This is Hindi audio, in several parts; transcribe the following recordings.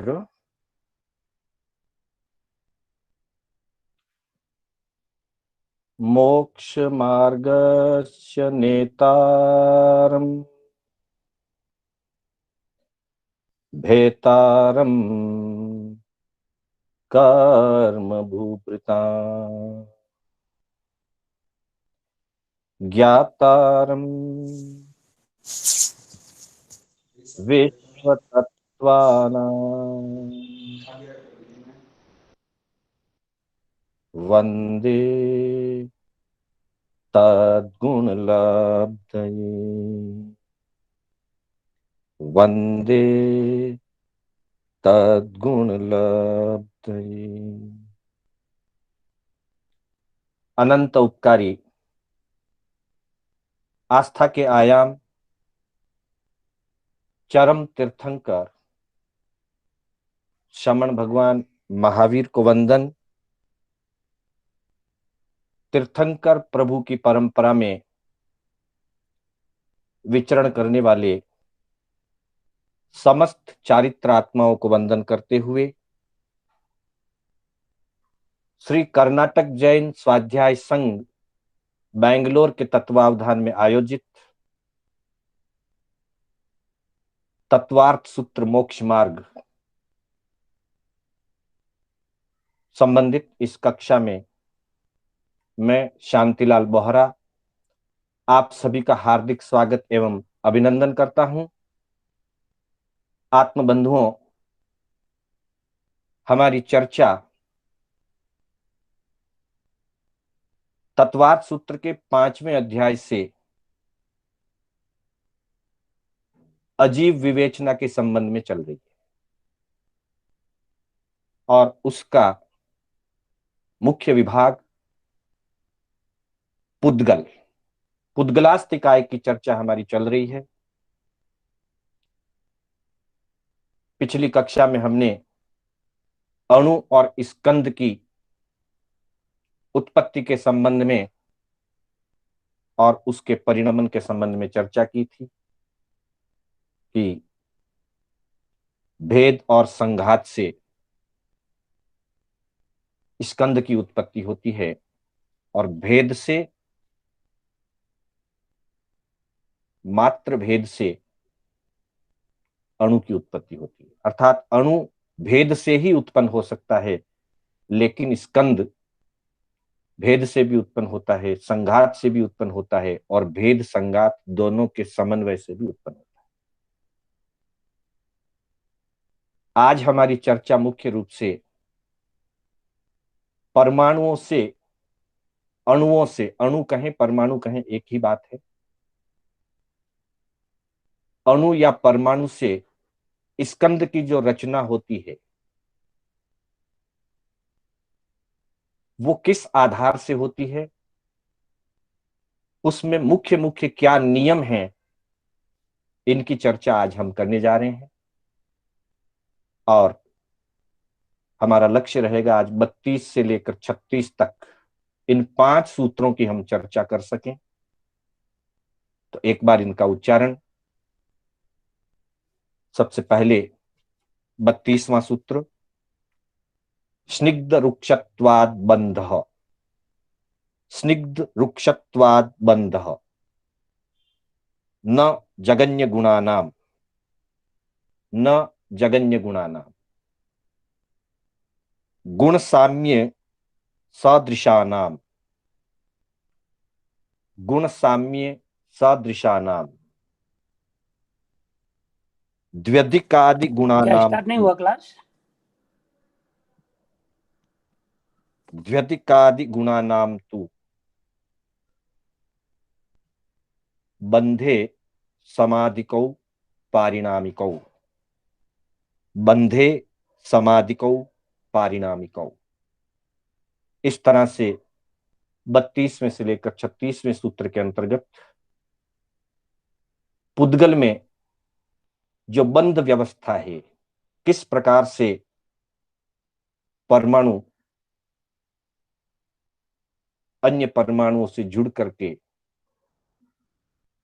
भद्र। मोक्ष मार्गस्य नेतारम् भेतारम् कर्म भूभृता ज्ञातारम् विश्वतत्त्वानाम् वन्दे तद्गुणलब्धये। वन्दे तद्गुणलब्धये। अनंत उपकारी, आस्था के आयाम, चरम तीर्थंकर शमण भगवान महावीर को वंदन। तीर्थंकर प्रभु की परंपरा में विचरण करने वाले समस्त चारित्र आत्माओं को वंदन करते हुए श्री कर्नाटक जैन स्वाध्याय संघ बेंगलोर के तत्वावधान में आयोजित तत्वार्थ सूत्र मोक्ष मार्ग संबंधित इस कक्षा में मैं शांतिलाल बोहरा आप सभी का हार्दिक स्वागत एवं अभिनंदन करता हूं। आत्म बंधुओं, हमारी चर्चा तत्वार्थ सूत्र के 5वें अध्याय से अजीव विवेचना के संबंध में चल रही है और उसका मुख्य विभाग पुद्गल, पुद्गलास्तिकाय की चर्चा हमारी चल रही है। पिछली कक्षा में हमने अणु और स्कंद की उत्पत्ति के संबंध में और उसके परिणमन के संबंध में चर्चा की थी कि भेद और संघात से स्कंद की उत्पत्ति होती है और भेद से, मात्र भेद से अणु की उत्पत्ति होती है। अर्थात अणु भेद से ही उत्पन्न हो सकता है, लेकिन स्कंद भेद से भी उत्पन्न होता है, संघात से भी उत्पन्न होता है और भेद संघात दोनों के समन्वय से भी उत्पन्न होता है। आज हमारी चर्चा मुख्य रूप से परमाणुओं से, अणुओं से, अणु कहें परमाणु कहें एक ही बात है, अणु या परमाणु से स्कंद की जो रचना होती है वो किस आधार से होती है, उसमें मुख्य मुख्य क्या नियम हैं, इनकी चर्चा आज हम करने जा रहे हैं। और हमारा लक्ष्य रहेगा आज 32 से लेकर 36 तक इन 5 सूत्रों की हम चर्चा कर सकें। तो एक बार इनका उच्चारण। सबसे पहले 32वां सूत्र, स्निग्ध रुक्षत्वाद बंधः, स्निग्ध रुक्षत्वाद बंधः न जगन्य गुणानाम, न जगन्य गुणानाम गुण साम्य सदृशानाम, गुण साम्य सदृशानाम द्व्यधिकादि क्या गुणानाम, स्टार्ट नहीं हुआ क्लास? द्व्यधिकादि गुणानाम तु बंधे समाधिकौ पारिणामिकौ, बंधे समाधिकौ पारिणामिकौ। इस तरह से 32वें से लेकर 36वें सूत्र के अंतर्गत पुद्गल में जो बंध व्यवस्था है, किस प्रकार से परमाणु अन्य परमाणुओं से जुड़ करके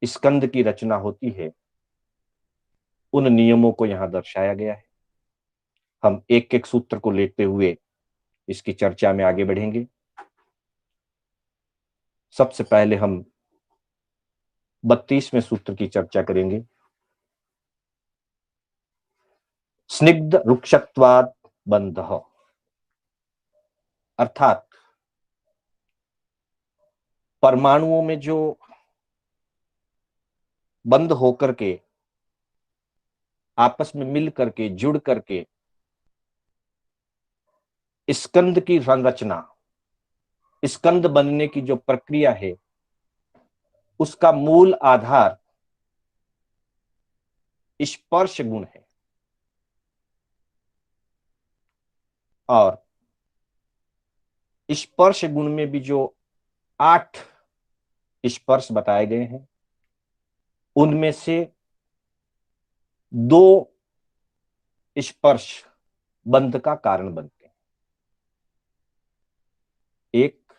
स्कंद की रचना होती है, उन नियमों को यहां दर्शाया गया है। हम एक एक सूत्र को लेते हुए इसकी चर्चा में आगे बढ़ेंगे। सबसे पहले हम 32वें सूत्र की चर्चा करेंगे। स्निग्ध रुक्षत्वाद बंधः, अर्थात परमाणुओं में जो बंद होकर के आपस में मिल करके जुड़ करके स्कंद की संरचना, स्कंद बनने की जो प्रक्रिया है, उसका मूल आधार स्पर्श गुण है। और स्पर्श गुण में भी जो 8 स्पर्श बताए गए हैं, उनमें से 2 स्पर्श बंध का कारण बनते हैं। एक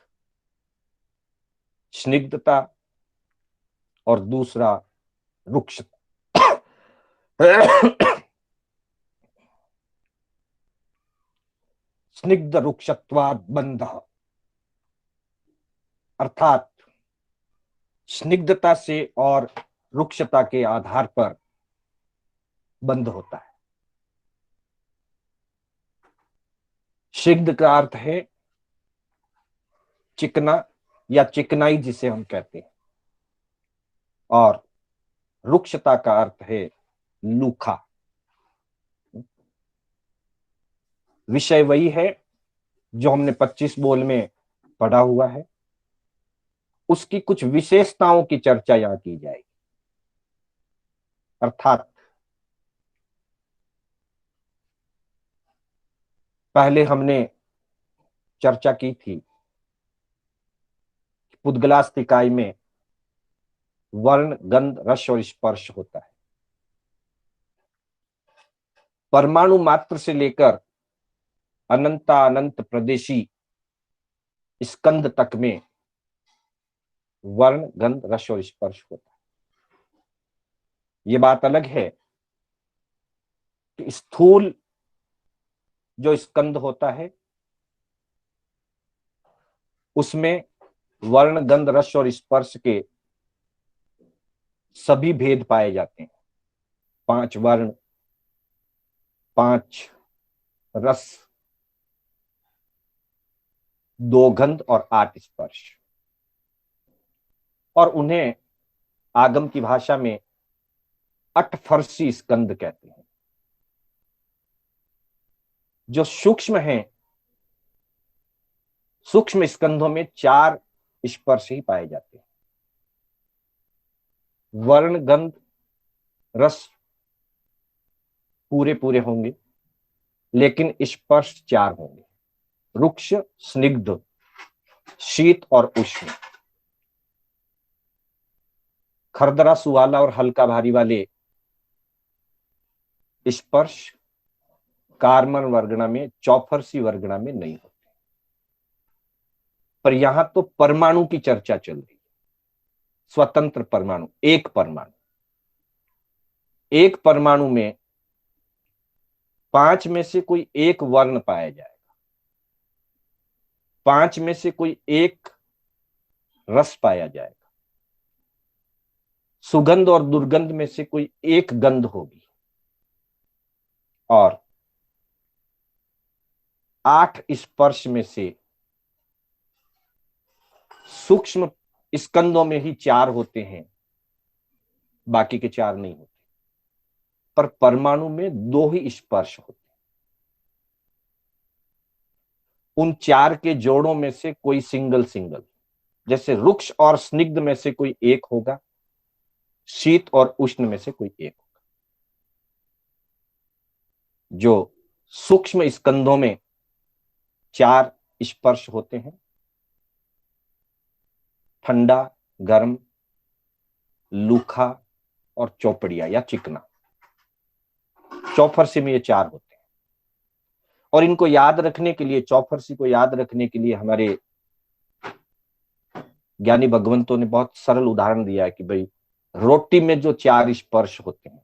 स्निग्धता और दूसरा रुक्षता। स्निग्ध रुक्षत्वाद बंध, अर्थात स्निग्धता से और रुक्षता के आधार पर बंध होता है। स्निग्ध का अर्थ है चिकना या चिकनाई जिसे हम कहते हैं, और रुक्षता का अर्थ है लूखा। विषय वही है जो हमने 25 बोल में पढ़ा हुआ है, उसकी कुछ विशेषताओं की चर्चा यहां की जाएगी। अर्थात पहले हमने चर्चा की थी पुद्गलास्थ इकाई में वर्ण, गंध, रस और स्पर्श होता है। परमाणु मात्र से लेकर अनंतानंत प्रदेशी स्कंद तक में वर्ण, गंध, रस और स्पर्श होता है। ये बात अलग है कि स्थूल जो स्कंद होता है उसमें वर्ण, गंध, रस और स्पर्श के सभी भेद पाए जाते हैं। 5 वर्ण, 5 रस, 2 गंध और 8 स्पर्श, और उन्हें आगम की भाषा में अठफर्शी स्कंद कहते हैं। जो सूक्ष्म हैं, सूक्ष्म स्कंधों में 4 स्पर्श ही पाए जाते हैं। वर्ण, गंध, रस पूरे पूरे होंगे, लेकिन स्पर्श 4 होंगे। रुक्ष, स्निग्ध, शीत और उष्ण। खरदरा, सुवाला और हल्का भारी वाले स्पर्श कार्बन वर्गना में, चौफरसी वर्गना में नहीं होते। पर यहां तो परमाणु की चर्चा चल रही है। स्वतंत्र परमाणु, एक परमाणु, एक परमाणु में 5 में से कोई एक वर्ण पाया जाएगा, 5 में से कोई एक रस पाया जाएगा, सुगंध और दुर्गंध में से कोई एक गंध होगी, और 8 स्पर्श में से सूक्ष्म स्कंदों में ही 4 होते हैं, बाकी के 4 नहीं होते। पर परमाणु में 2 ही स्पर्श होते हैं। उन 4 के जोड़ों में से कोई सिंगल सिंगल, जैसे रुक्ष और स्निग्ध में से कोई एक होगा, शीत और उष्ण में से कोई एक होगा। जो सूक्ष्म स्कंधों में 4 स्पर्श होते हैं, ठंडा, गर्म, लूखा और चौपड़िया या चिकना, चौफरसी में ये 4 होते हैं। और इनको याद रखने के लिए, चौफरसी को याद रखने के लिए हमारे ज्ञानी भगवंतों ने बहुत सरल उदाहरण दिया है कि भाई रोटी में जो 4 स्पर्श होते हैं,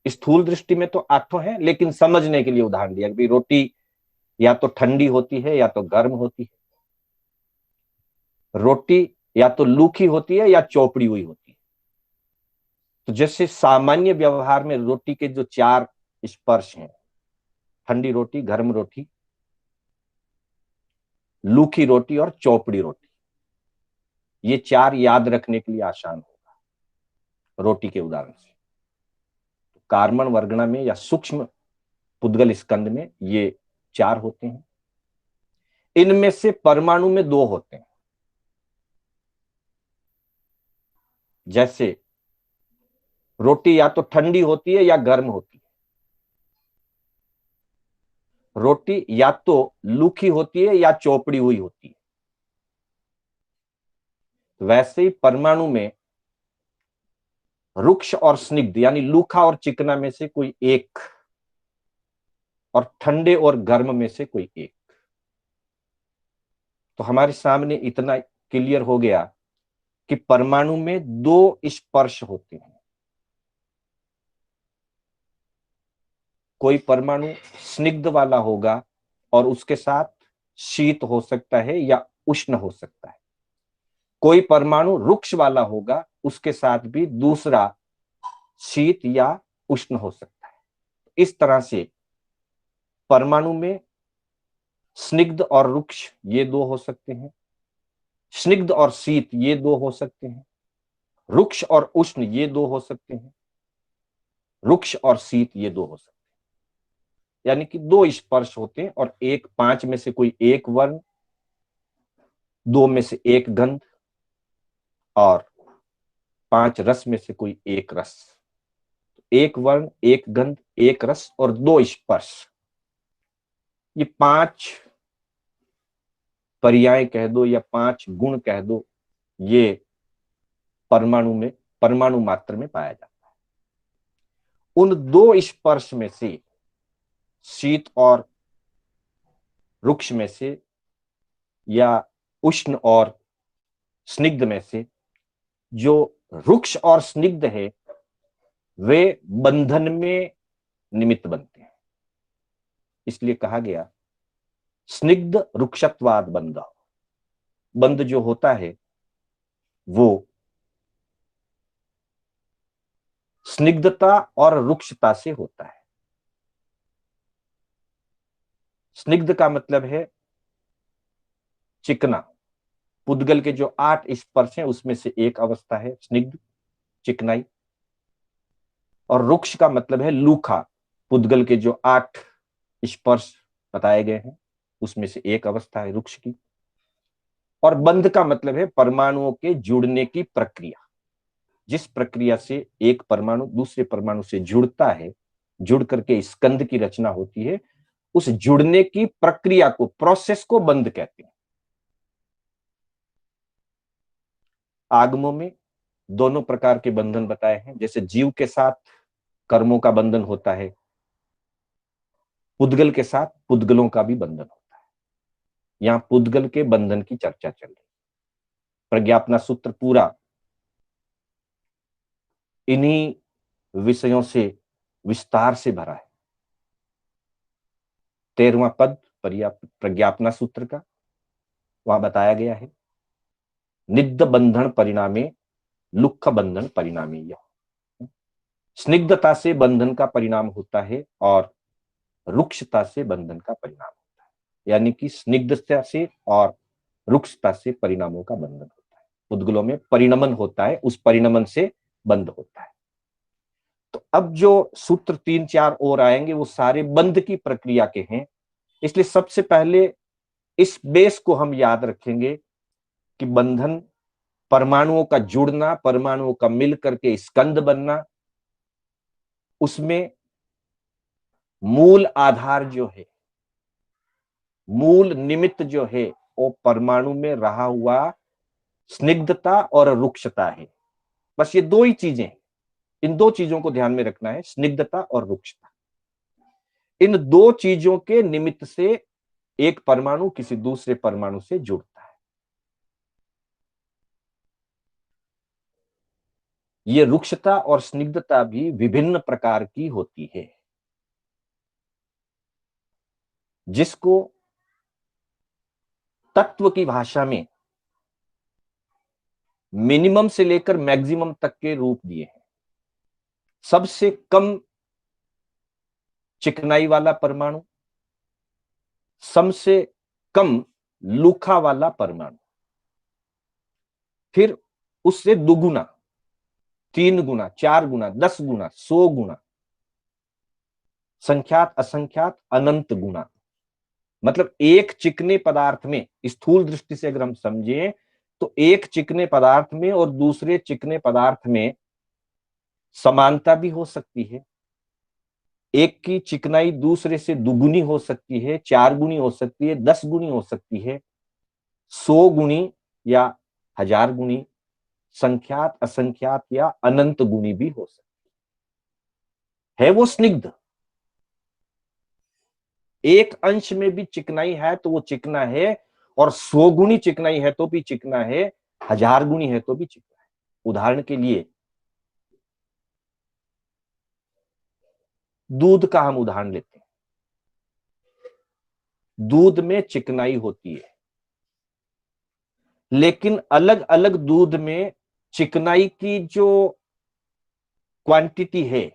स्थूल दृष्टि में तो आठों हैं, लेकिन समझने के लिए उदाहरण दिया कि रोटी या तो ठंडी होती है या तो गर्म होती है, रोटी या तो लूखी होती है या चौपड़ी हुई होती है। तो जैसे सामान्य व्यवहार में रोटी के जो चार स्पर्श हैं, ठंडी रोटी, गर्म रोटी, लूखी रोटी और चौपड़ी रोटी, ये चार याद रखने के लिए आसान होगा रोटी के उदाहरण से। तो कार्बन वर्गना में या सूक्ष्म पुद्गल स्कंद में ये चार होते हैं। इनमें से परमाणु में दो होते हैं। जैसे रोटी या तो ठंडी होती है या गर्म होती है, रोटी या तो लूखी होती है या चौपड़ी हुई होती है। वैसे ही परमाणु में रुक्ष और स्निग्ध यानी लूखा और चिकना में से कोई एक, और ठंडे और गर्म में से कोई एक। तो हमारे सामने इतना क्लियर हो गया कि परमाणु में दो स्पर्श होते हैं। कोई परमाणु स्निग्ध वाला होगा और उसके साथ शीत हो सकता है या उष्ण हो सकता है, कोई परमाणु रुक्ष वाला होगा, उसके साथ भी दूसरा शीत या उष्ण हो सकता है। इस तरह से परमाणु में स्निग्ध और रुक्ष ये दो हो सकते हैं, स्निग्ध और शीत ये दो हो सकते हैं, रुक्ष और उष्ण ये दो हो सकते हैं, रुक्ष और शीत ये दो हो सकते हैं। यानी कि दो स्पर्श होते हैं और एक, पांच में से कोई एक वर्ण, दो में से एक गंध, और पांच रस में से कोई एक रस। एक वर्ण, एक गंध, एक रस और दो स्पर्श, ये पांच पर्याय कह दो या पांच गुण कह दो, ये परमाणु में, परमाणु मात्र में पाया जाता है। उन दो स्पर्श में से, शीत और रुक्ष में से या उष्ण और स्निग्ध में से, जो रुक्ष और स्निग्ध है वे बंधन में निमित्त बनते हैं। इसलिए कहा गया स्निग्ध रुक्षत्वाद बंध। बंध जो होता है वो स्निग्धता और रुक्षता से होता है। स्निग्ध का मतलब है चिकना। पुद्गल के जो 8 स्पर्श हैं उसमें से एक अवस्था है स्निग्ध, चिकनाई। और रुक्ष का मतलब है लूखा। पुद्गल के जो 8 स्पर्श बताए गए हैं उसमें से एक अवस्था है रुक्ष की। और बंध का मतलब है परमाणुओं के जुड़ने की प्रक्रिया। जिस प्रक्रिया से एक परमाणु दूसरे परमाणु से जुड़ता है, जुड़ करके स्कंध की रचना होती है, उस जुड़ने की प्रक्रिया को, प्रोसेस को बंध कहते हैं। आगमों में दोनों प्रकार के बंधन बताए हैं। जैसे जीव के साथ कर्मों का बंधन होता है, पुद्गल के साथ पुद्गलों का भी बंधन होता है। यहां पुद्गल के बंधन की चर्चा चल रही। प्रज्ञापना सूत्र पूरा इन्हीं विषयों से विस्तार से भरा है। 13वां पद प्रज्ञापना सूत्र का, वहां बताया गया है निद्ध बंधन परिणामे लुक्ख बंधन परिणामी। यह स्निग्धता से बंधन का परिणाम होता है और रुक्षता से बंधन का परिणाम होता है। यानी कि स्निग्धता से और रुक्षता से परिणामों का बंधन होता है। पुद्गलों में परिणमन होता है, उस परिणमन से बंध होता है। तो अब जो सूत्र 3-4 और आएंगे वो सारे बंध की प्रक्रिया के हैं। इसलिए सबसे पहले इस बेस को हम याद रखेंगे कि बंधन, परमाणुओं का जुड़ना, परमाणुओं का मिल करके स्कंद बनना, उसमें मूल आधार जो है, मूल निमित्त जो है, वो परमाणु में रहा हुआ स्निग्धता और रुक्षता है। बस ये दो ही चीजें हैं। इन दो चीजों को ध्यान में रखना है, स्निग्धता और रुक्षता। इन दो चीजों के निमित्त से एक परमाणु किसी दूसरे परमाणु से जुड़ता है। ये रुक्षता और स्निग्धता भी विभिन्न प्रकार की होती है, जिसको तत्व की भाषा में मिनिमम से लेकर मैक्सिमम तक के रूप दिए हैं। सबसे कम चिकनाई वाला परमाणु, सबसे कम लूखा वाला परमाणु, फिर उससे दुगुना, 3 गुना, 4 गुना, 10 गुना, 100 गुना, संख्यात असंख्यात अनंत गुना। मतलब एक चिकने पदार्थ में, स्थूल दृष्टि से अगर हम समझें तो एक चिकने पदार्थ में और दूसरे चिकने पदार्थ में समानता भी हो सकती है। एक की चिकनाई दूसरे से दुगुनी हो सकती है, 4 गुनी हो सकती है, 10 गुनी हो सकती है, 100 गुनी या 1000 गुनी, संख्यात असंख्यात या अनंत गुनी भी हो सकती है वो स्निग्ध। एक अंश में भी चिकनाई है तो वो चिकना है, और 100 गुनी चिकनाई है तो भी चिकना है, 1000 गुनी है तो भी चिकना है। उदाहरण के लिए दूध का हम उदाहरण लेते हैं। दूध में चिकनाई होती है, लेकिन अलग अलग दूध में चिकनाई की जो क्वांटिटी है,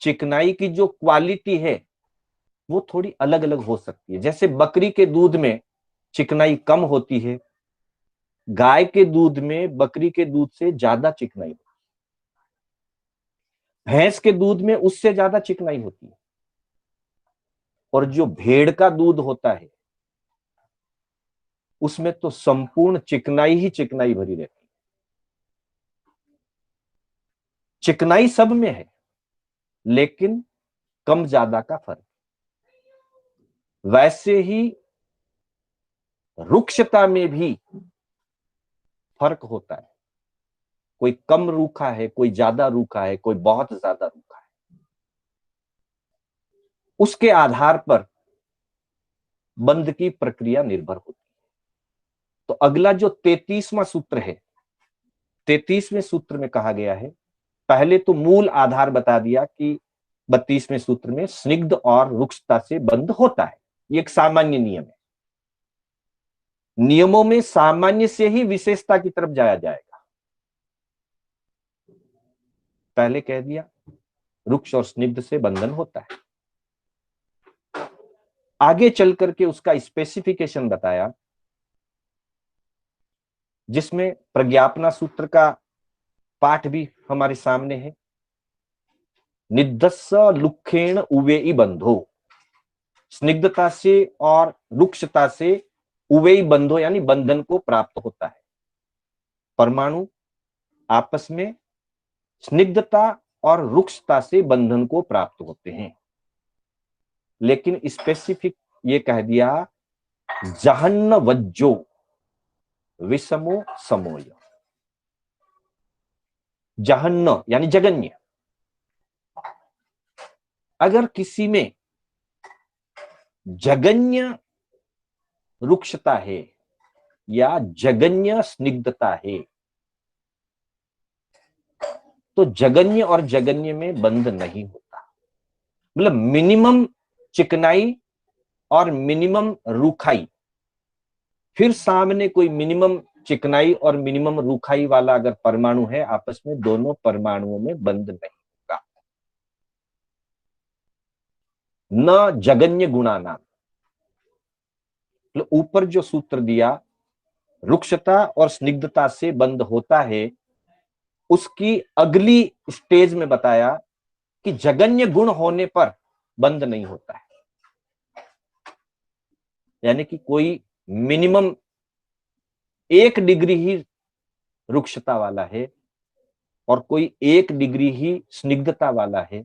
चिकनाई की जो क्वालिटी है, वो थोड़ी अलग अलग हो सकती है। जैसे बकरी के दूध में चिकनाई कम होती है, गाय के दूध में बकरी के दूध से ज्यादा चिकनाई होती है, भैंस के दूध में उससे ज्यादा चिकनाई होती है, और जो भेड़ का दूध होता है उसमें तो संपूर्ण चिकनाई ही चिकनाई भरी रहती है। चिकनाई सब में है, लेकिन कम ज्यादा का फर्क। वैसे ही रुक्षता में भी फर्क होता है। कोई कम रूखा है, कोई ज्यादा रूखा है, कोई बहुत ज्यादा रूखा है। उसके आधार पर बंध की प्रक्रिया निर्भर होती है। तो अगला जो 33वां सूत्र है, 33वें सूत्र में कहा गया है, पहले तो मूल आधार बता दिया कि 32वें सूत्र में स्निग्ध और रुक्षता से बंध होता है। ये एक सामान्य नियम है। नियमों में सामान्य से ही विशेषता की तरफ जाया जाएगा। पहले कह दिया रुक्ष और स्निग्ध से बंधन होता है, आगे चल करके उसका स्पेसिफिकेशन बताया, जिसमें प्रज्ञापना सूत्र का पाठ भी हमारे सामने है। निदस्स लुखेण उवेई बंधो, स्निग्धता से और रुक्षता से उवेई बंधो यानी बंधन को प्राप्त होता है। परमाणु आपस में स्निग्धता और रुक्षता से बंधन को प्राप्त होते हैं, लेकिन स्पेसिफिक ये कह दिया जहन्न वज्जो विषमो समोय। जहन्न यानी जगन्य। अगर किसी में जगन्य रुक्षता है या जगन्य स्निग्धता है, तो जगन्य और जगन्य में बंध नहीं होता। मतलब मिनिमम चिकनाई और मिनिमम रूखाई, फिर सामने कोई मिनिमम चिकनाई और मिनिमम रूखाई वाला अगर परमाणु है, आपस में दोनों परमाणुओं में बंध नहीं होगा। न जगन्य गुणा नाम। तो ऊपर जो सूत्र दिया रुक्षता और स्निग्धता से बंध होता है, उसकी अगली स्टेज में बताया कि जगन्य गुण होने पर बंध नहीं होता है। यानी कि कोई मिनिमम 1 डिग्री ही रुक्षता वाला है और कोई 1 डिग्री ही स्निग्धता वाला है,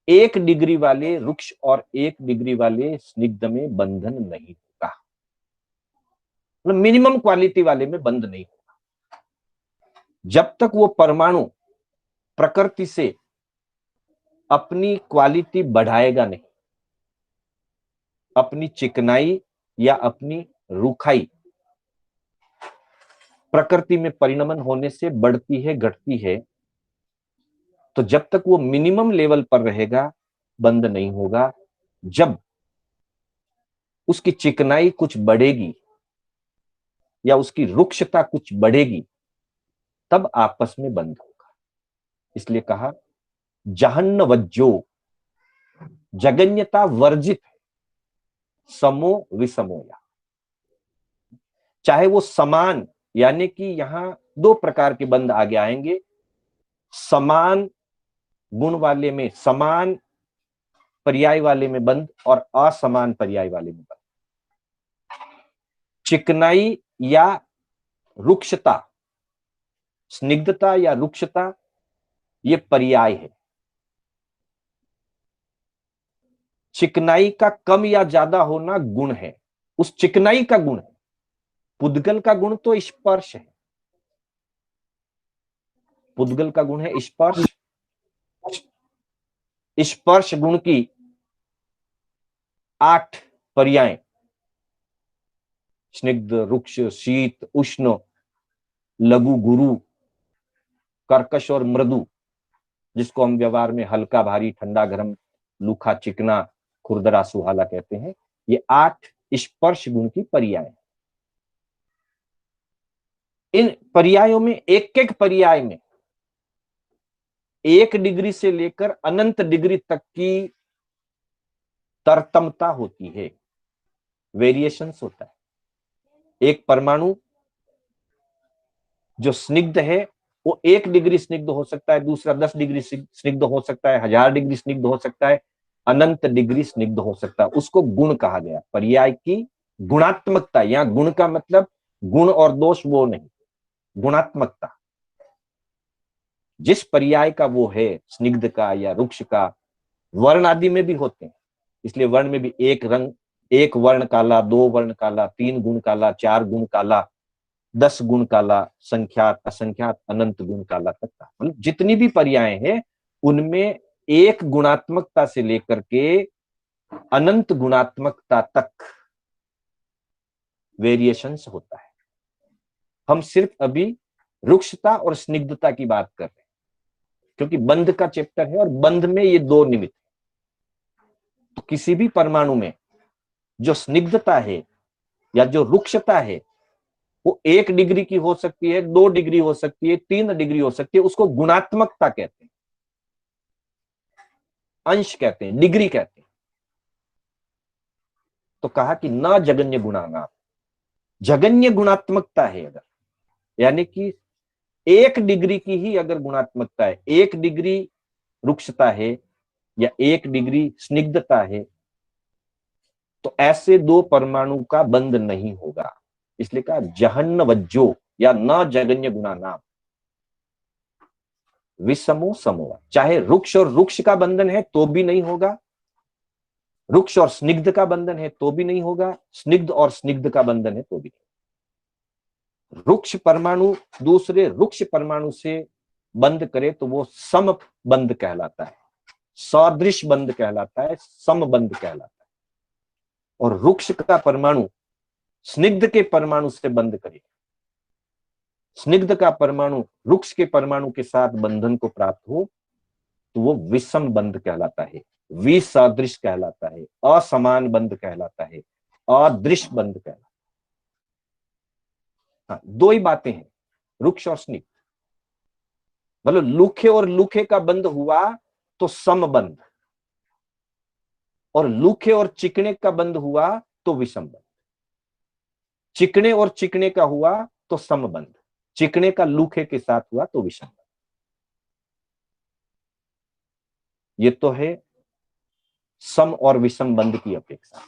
1 डिग्री वाले रुक्ष और 1 डिग्री वाले स्निग्ध में बंधन नहीं होगा। मतलब मिनिमम क्वालिटी वाले में बंध नहीं होगा। जब तक वो परमाणु प्रकृति से अपनी क्वालिटी बढ़ाएगा नहीं, अपनी चिकनाई या अपनी रूखाई प्रकृति में परिणमन होने से बढ़ती है, घटती है। तो जब तक वो मिनिमम लेवल पर रहेगा, बंद नहीं होगा। जब उसकी चिकनाई कुछ बढ़ेगी या उसकी रुक्षता कुछ बढ़ेगी, तब आपस में बंद होगा। इसलिए कहा जहन्न वज्जो, जगन्यता वर्जित है, समो विषमोया। चाहे वो समान, यानी कि यहां दो प्रकार के बंध आगे आएंगे। समान गुण वाले में समान पर्याय वाले में बंध और असमान पर्याय वाले में बंध। चिकनाई या रुक्षता, स्निग्धता या रुक्षता, ये पर्याय है। चिकनाई का कम या ज्यादा होना गुण है, उस चिकनाई का गुण है। पुद्गल का गुण तो स्पर्श है, पुद्गल का गुण है स्पर्श। स्पर्श गुण की 8 पर्याय, स्निग्ध, रुक्ष, शीत, उष्ण, लघु, गुरु, कर्कश और मृदु, जिसको हम व्यवहार में हल्का, भारी, ठंडा, गर्म, लूखा, चिकना, खुरदरा, सुहाला कहते हैं। ये 8 स्पर्श गुण की पर्याय। इन पर्यायों में एक एक पर्याय में 1 डिग्री से लेकर अनंत डिग्री तक की तरतमता होती है, वेरिएशंस होता है। एक परमाणु जो स्निग्ध है वो 1 डिग्री स्निग्ध हो सकता है, दूसरा 10 डिग्री स्निग्ध हो सकता है, 1000 डिग्री स्निग्ध हो सकता है, अनंत डिग्री स्निग्ध हो सकता है। उसको गुण कहा गया, पर्याय की गुणात्मकता। यहां गुण का मतलब गुण और दोष वो नहीं, गुणात्मकता। जिस पर्याय का वो है, स्निग्ध का या रुक्ष का। वर्ण आदि में भी होते हैं, इसलिए वर्ण में भी एक रंग, 1 वर्ण काला, 2 वर्ण काला, 3 गुण काला, 4 गुण काला, 10 गुण काला, संख्यात, असंख्यात, अनंत गुण काला तक का। मतलब जितनी भी पर्याय हैं उनमें एक गुणात्मकता से लेकर के अनंत गुणात्मकता तक वेरिएशंस होता है। हम सिर्फ अभी रुक्षता और स्निग्धता की बात कर रहे हैं, क्योंकि बंध का चैप्टर है और बंध में ये 2 निमित्त। तो किसी भी परमाणु में जो स्निग्धता है या जो रुक्षता है वो 1 डिग्री की हो सकती है, 2 डिग्री हो सकती है, 3 डिग्री हो सकती है। उसको गुणात्मकता कहते हैं, अंश कहते हैं, डिग्री कहते हैं। तो कहा कि न जगन्य गुणानाम, जगन्य गुणात्मकता है अगर, यानी कि 1 डिग्री की ही अगर गुणात्मकता है, 1 डिग्री रुक्षता है या 1 डिग्री स्निग्धता है, तो ऐसे 2 परमाणु का बंध नहीं होगा। इसलिए कहा जहन्न वज्जो या न जगन्य गुणा नाम, विषमो समोवा। चाहे रुक्ष और रुक्ष का बंधन है तो भी नहीं होगा, रुक्ष और स्निग्ध का बंधन है तो भी नहीं होगा, स्निग्ध और स्निग्ध का बंधन है तो भी नहीं। रुक्ष परमाणु दूसरे रुक्ष परमाणु से बंध करे तो वो सम बंध कहलाता है, सदृश बंध कहलाता है, सम बंध कहलाता है। और रुक्ष का परमाणु स्निग्ध के परमाणु से बंध करे, स्निग्ध का परमाणु रुक्ष के परमाणु के साथ बंधन को प्राप्त हो तो वो विषम बंध कहलाता है, विसदृश कहलाता है, असमान बंध कहलाता है, अदृश्य बंध कहलाता है। हाँ, 2 ही बातें हैं, रुक्ष और स्निग्ध। मतलब लूखे और लूखे का बंध हुआ तो सम बंध, और लूखे और चिकने का बंध हुआ तो विषम बंध। चिकने और चिकने का हुआ तो सम बंध, चिकने का लूखे के साथ हुआ तो विषम बंध। ये तो है सम और विषम बंध की अपेक्षा।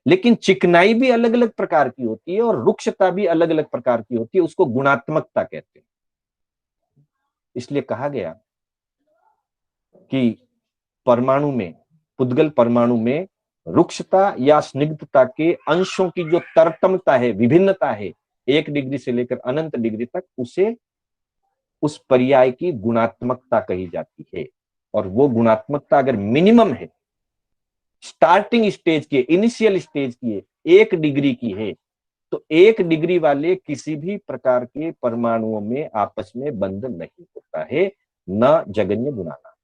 लेकिन चिकनाई भी अलग अलग प्रकार की होती है और रुक्षता भी अलग अलग प्रकार की होती है, उसको गुणात्मकता कहते हैं। इसलिए कहा गया कि परमाणु में, पुद्गल परमाणु में रुक्षता या स्निग्धता के अंशों की जो तरतमता है, विभिन्नता है, 1 डिग्री से लेकर अनंत डिग्री तक, उसे उस पर्याय की गुणात्मकता कही जाती है। और वो गुणात्मकता अगर मिनिमम है, स्टार्टिंग स्टेज की, इनिशियल स्टेज की है, 1 डिग्री की है, तो 1 डिग्री वाले किसी भी प्रकार के परमाणुओं में आपस में बंध नहीं होता है, न जगन्य गुणाना।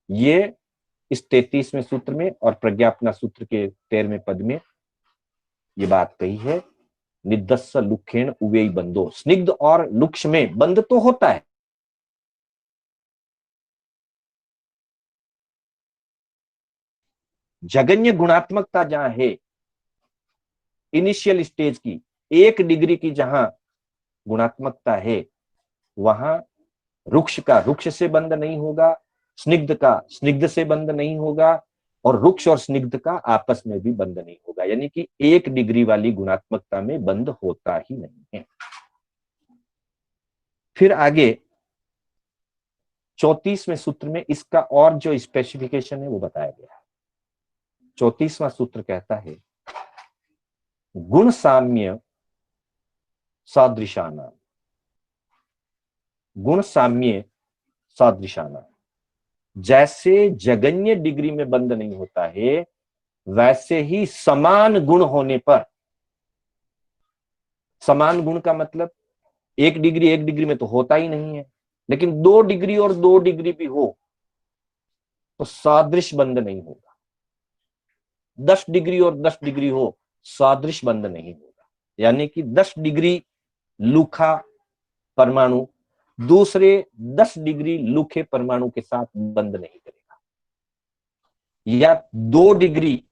ये इस 33वें सूत्र में और प्रज्ञापना सूत्र के 13वें पद में ये बात कही है। निदस्स लुक्षेण उवेय बंधो, स्निग्ध और लुक्ष में बंध तो होता है, जगन्य गुणात्मकता जहां है इनिशियल स्टेज की, 1 डिग्री की जहां गुणात्मकता है, वहां रुक्ष का रुक्ष से बंध नहीं होगा, स्निग्ध का स्निग्ध से बंध नहीं होगा, और रुक्ष और स्निग्ध का आपस में भी बंध नहीं होगा। यानी कि 1 डिग्री वाली गुणात्मकता में बंध होता ही नहीं है। फिर आगे 34वें सूत्र में इसका और जो स्पेसिफिकेशन है वो बताया गया है। 34वां सूत्र कहता है गुण साम्य सदृशाना, गुण साम्य सदृशाना, जैसे जगन्य डिग्री में बंध नहीं होता है, वैसे ही समान गुण होने पर, समान गुण का मतलब 1 डिग्री में तो होता ही नहीं है, लेकिन 2 डिग्री और 2 डिग्री भी हो तो सादृश बंध नहीं होगा। 10 डिग्री और 10 डिग्री हो, सादृश बंध नहीं होगा। यानी कि 10 डिग्री लूखा परमाणु दूसरे 10 डिग्री लूखे परमाणु के साथ बंध नहीं करेगा, या 2 डिग्री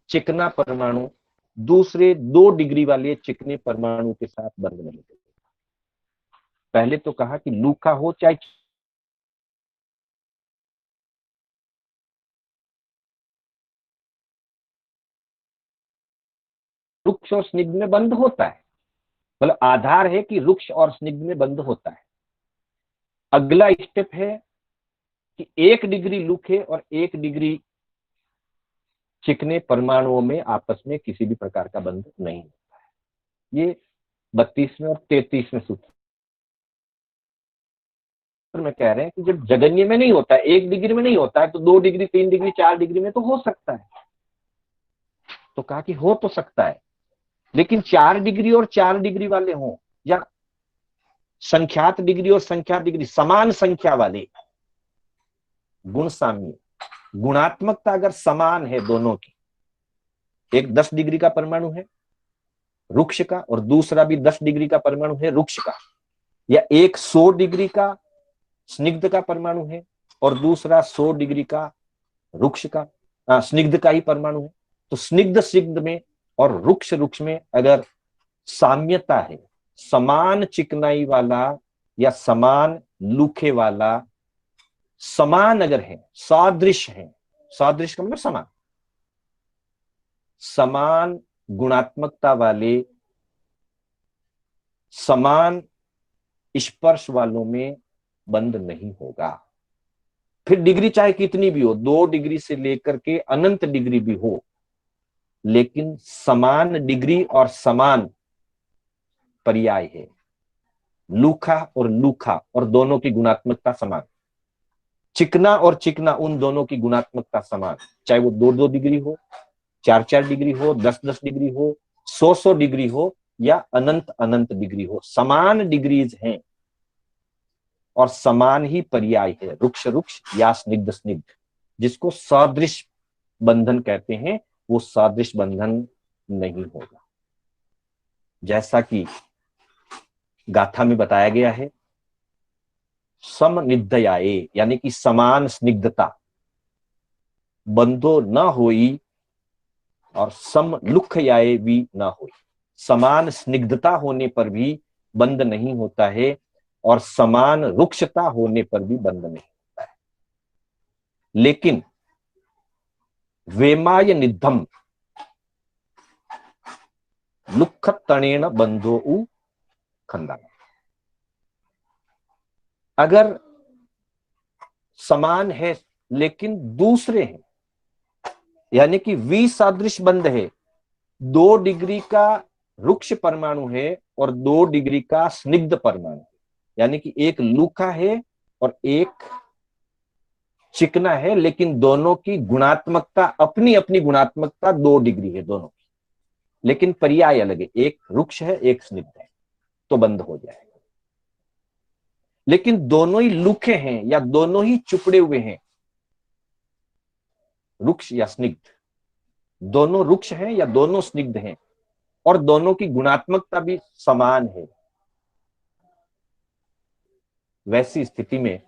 चिकना परमाणु दूसरे 2 डिग्री वाले चिकने परमाणु के साथ बंध नहीं करेगा। पहले तो कहा कि लूखा हो चाहे रुक्ष और स्निग्ध में बंध होता है, मतलब आधार है कि रुक्ष और स्निग्ध में बंध होता है। अगला स्टेप है कि 1 डिग्री लूखे और 1 डिग्री चिकने परमाणुओं में आपस में किसी भी प्रकार का बंध नहीं होता है। ये 32वें और 33वें सूत्र में कह रहे हैं कि जब जगन्य में नहीं होता है, 1 डिग्री में नहीं होता है, तो 2 डिग्री 3 डिग्री 4 डिग्री में तो हो सकता है। तो कहा कि हो तो सकता है, लेकिन 4 डिग्री और 4 डिग्री वाले हों, या संख्यात डिग्री और संख्यात डिग्री समान संख्या वाले, गुण साम्य, गुणात्मकता अगर समान है दोनों की, एक 10 डिग्री का परमाणु है रुक्ष का और दूसरा भी 10 डिग्री का परमाणु है रुक्ष का, या एक 100 डिग्री का स्निग्ध का परमाणु है और दूसरा 100 डिग्री का रुक्ष का स्निग्ध का ही परमाणु है, तो स्निग्ध स्निग्ध में और रुक्ष रुक्ष में अगर साम्यता है, समान चिकनाई वाला या समान लूखे वाला समान अगर है, सादृश है, सादृश का मतलब समान, समान गुणात्मकता वाले समान स्पर्श वालों में बंद नहीं होगा। फिर डिग्री चाहे कितनी भी हो, 2 डिग्री से लेकर के अनंत डिग्री भी हो, लेकिन समान डिग्री और समान पर्याय है, लूखा और दोनों की गुणात्मकता समान, चिकना और चिकना उन दोनों की गुणात्मकता समान, चाहे वो 2-2 डिग्री हो, 4-4 डिग्री हो, 10-10 डिग्री हो, 100-100 डिग्री हो, या अनंत अनंत डिग्री हो, समान डिग्रीज हैं और समान ही पर्याय है, रुक्ष रुक्ष या स्निग्ध स्निग्ध, जिसको सादृश बंधन कहते हैं, वो सादृश बंधन नहीं होगा। जैसा कि गाथा में बताया गया है, समनिधयाए यानी कि समान स्निग्धता बंधो न होई और समलुखयाए भी न होई, समान स्निग्धता होने पर भी बंध नहीं होता है और समान रुक्षता होने पर भी बंध नहीं होता है। लेकिन वेमाय निधम लुखतणेन बंधो उ खंदा, अगर समान है लेकिन दूसरे हैं, यानी कि विसादृश बंध है, 2 डिग्री का रुक्ष परमाणु है और 2 डिग्री का स्निग्ध परमाणु, यानी कि एक लूखा है और एक चिकना है, लेकिन दोनों की गुणात्मकता अपनी अपनी गुणात्मकता 2 डिग्री है दोनों की, लेकिन पर्याय अलग है, एक रुक्ष है एक स्निग्ध है, तो बंद हो जाएगा। लेकिन दोनों ही लुके हैं या दोनों ही चुपड़े हुए हैं, रुक्ष या स्निग्ध, दोनों रुक्ष हैं या दोनों स्निग्ध हैं, और दोनों की गुणात्मकता भी समान है, वैसी स्थिति में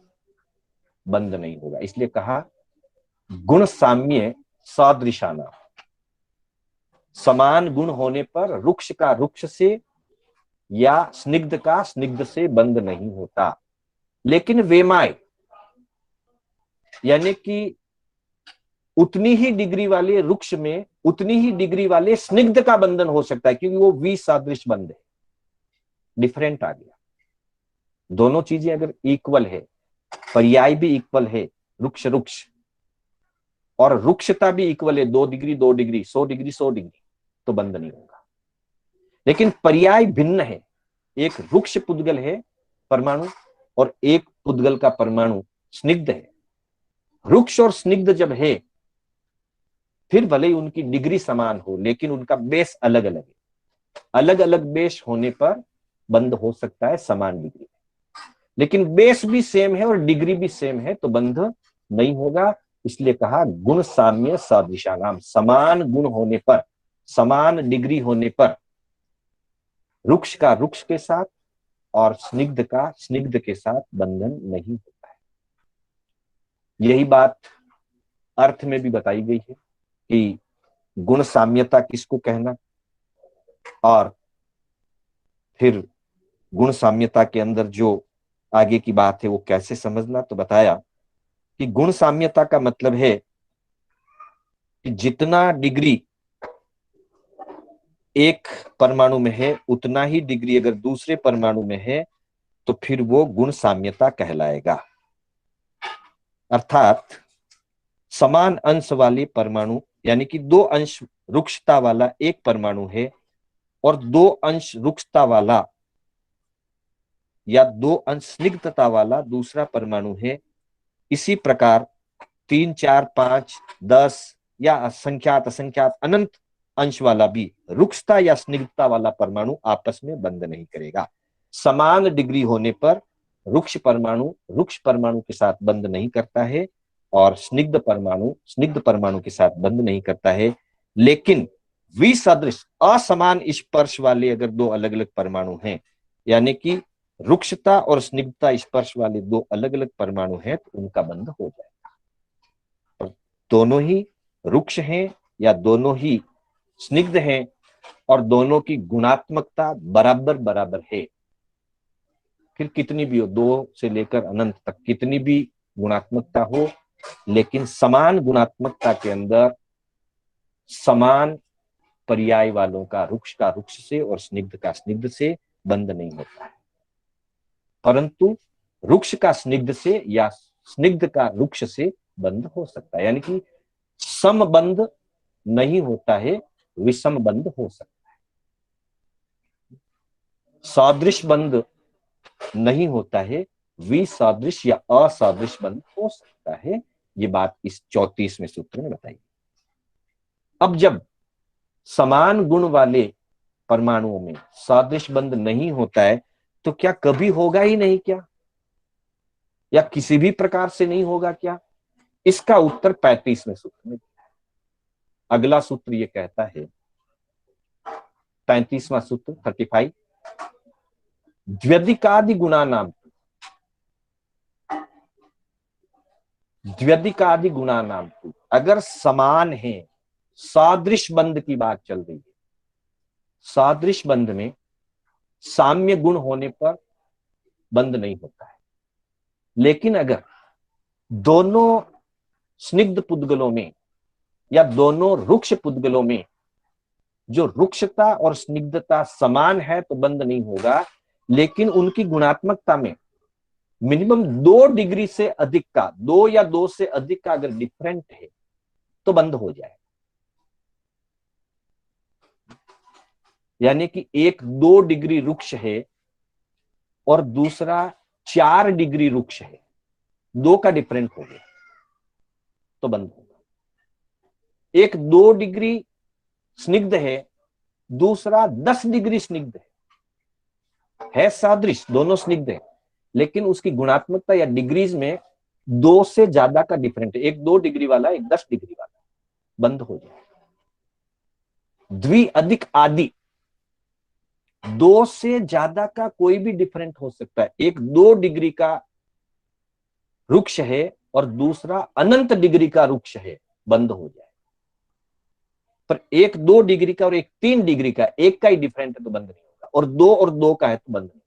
बंद नहीं होगा। इसलिए कहा गुण साम्य सदृशाना, समान गुण होने पर रुक्ष का रुक्ष से या स्निग्ध का स्निग्ध से बंद नहीं होता। लेकिन वेमाय यानी कि उतनी ही डिग्री वाले रुक्ष में उतनी ही डिग्री वाले स्निग्ध का बंधन हो सकता है, क्योंकि वो विसदृश बंध है, डिफरेंट आ गया। दोनों चीजें अगर इक्वल है, पर्याय भी इक्वल है, रुक्ष रुक्ष, और रुक्षता भी इक्वल है, 2 डिग्री 2 डिग्री 100 डिग्री 100 डिग्री, तो बंध नहीं होगा। लेकिन पर्याय भिन्न है, एक रुक्ष पुद्गल है परमाणु और एक पुद्गल का परमाणु स्निग्ध है। रुक्ष और स्निग्ध जब है, फिर भले ही उनकी डिग्री समान हो, लेकिन उनका बेस अलग अलग है। अलग अलग बेस होने पर बंध हो सकता है समान डिग्री, लेकिन बेस भी सेम है और डिग्री भी सेम है, तो बंध नहीं होगा। इसलिए कहा गुण साम्य सदृशानाम, समान गुण होने पर, समान डिग्री होने पर रुक्ष का रुक्ष के साथ और स्निग्ध का स्निग्ध के साथ बंधन नहीं होता है। यही बात अर्थ में भी बताई गई है कि गुण साम्यता किसको कहना, और फिर गुण साम्यता के अंदर जो आगे की बात है वो कैसे समझना। तो बताया कि गुण साम्यता का मतलब है कि जितना डिग्री एक परमाणु में है उतना ही डिग्री अगर दूसरे परमाणु में है तो फिर वो गुण साम्यता कहलाएगा। अर्थात समान अंश वाले परमाणु, यानी कि 2 अंश रुक्षता वाला एक परमाणु है और 2 अंश रुक्षता वाला या 2 अंश स्निग्धता वाला दूसरा परमाणु है। इसी प्रकार 3 4 5 10 या असंख्यात असंख्यात अनंत अंश वाला भी रुक्षता या स्निग्धता वाला परमाणु आपस में बंध नहीं करेगा। समान डिग्री होने पर रुक्ष परमाणु के साथ बंध नहीं करता है और स्निग्ध परमाणु के साथ बंध नहीं करता है। लेकिन विसदृश असमान स्पर्श वाले अगर 2 अलग अलग परमाणु हैं, यानी कि रुक्षता और स्निग्धता स्पर्श वाले 2 अलग अलग परमाणु हैं, तो उनका बंध हो जाएगा। और दोनों ही रुक्ष हैं या दोनों ही स्निग्ध हैं और दोनों की गुणात्मकता बराबर बराबर है, फिर कितनी भी हो, 2 से लेकर अनंत तक कितनी भी गुणात्मकता हो, लेकिन समान गुणात्मकता के अंदर समान पर्याय वालों का रुक्ष से और स्निग्ध का स्निग्ध से बंध नहीं होता है, परंतु रुक्ष का स्निग्ध से या स्निग्ध का रुक्ष से बंध हो सकता है। यानी कि समबंध नहीं होता है, विषम बंध हो सकता है। सादृश बंध नहीं होता है, विसदृश या असादृश बंध हो सकता है। ये बात इस 34वें सूत्र में बताई। अब जब समान गुण वाले परमाणुओं में सादृश बंध नहीं होता है, तो क्या कभी होगा ही नहीं क्या, या किसी भी प्रकार से नहीं होगा क्या? इसका उत्तर 35वें सूत्र में दिया है। अगला सूत्र ये कहता है, 35वां सूत्र 35, द्व्यधिकादि गुणा नाम, द्व्यधिकादि गुणा नाम, अगर समान है, सादृश बंध की बात चल रही है, सादृश बंध में साम्य गुण होने पर बंध नहीं होता है। लेकिन अगर दोनों स्निग्ध पुद्गलों में या दोनों रुक्ष पुद्गलों में जो रुक्षता और स्निग्धता समान है तो बंध नहीं होगा, लेकिन उनकी गुणात्मकता में मिनिमम 2 डिग्री से अधिक का, 2 या 2 से अधिक का अगर डिफरेंट है तो बंध हो जाए। यानी कि एक 2 डिग्री रुक्ष है और दूसरा 4 डिग्री रुक्ष है, 2 का डिफरेंट हो गया तो बंद होगा। एक 2 डिग्री स्निग्ध है दूसरा 10 डिग्री स्निग्ध है सादृश, दोनों स्निग्ध है, लेकिन उसकी गुणात्मकता या डिग्रीज में 2 से ज्यादा का डिफरेंट है। एक 2 डिग्री वाला, एक 10 डिग्री वाला, बंद हो जाए। द्वि अधिक आदि, 2 से ज्यादा का कोई भी डिफरेंट हो सकता है। एक 2 डिग्री का वृक्ष है और दूसरा अनंत डिग्री का वृक्ष है, बंद हो जाए। पर एक 2 डिग्री का और एक 3 डिग्री का, एक का ही डिफरेंट है तो बंद नहीं होगा, और 2 का है तो बंद नहीं।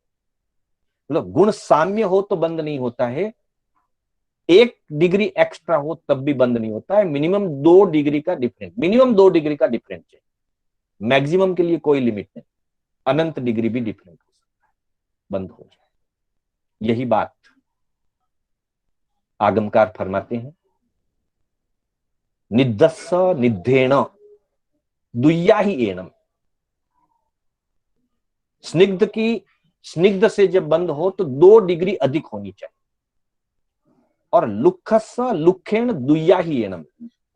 मतलब गुण साम्य हो तो बंद नहीं होता है, 1 डिग्री एक्स्ट्रा हो तब भी बंद नहीं होता है। मिनिमम 2 डिग्री का डिफरेंस, मिनिमम 2 डिग्री का डिफरेंस है, मैक्सिमम के लिए कोई लिमिट नहीं। अनंत डिग्री भी डिफरेंट हो सकता है, बंद हो जाए। यही बात आगमकार फरमाते हैं, निदस्स निद्धेन दुय्या ही एनम। स्निग्ध से जब बंद हो तो 2 डिग्री अधिक होनी चाहिए, और लुखस लुखेण दुय्या ही एनम।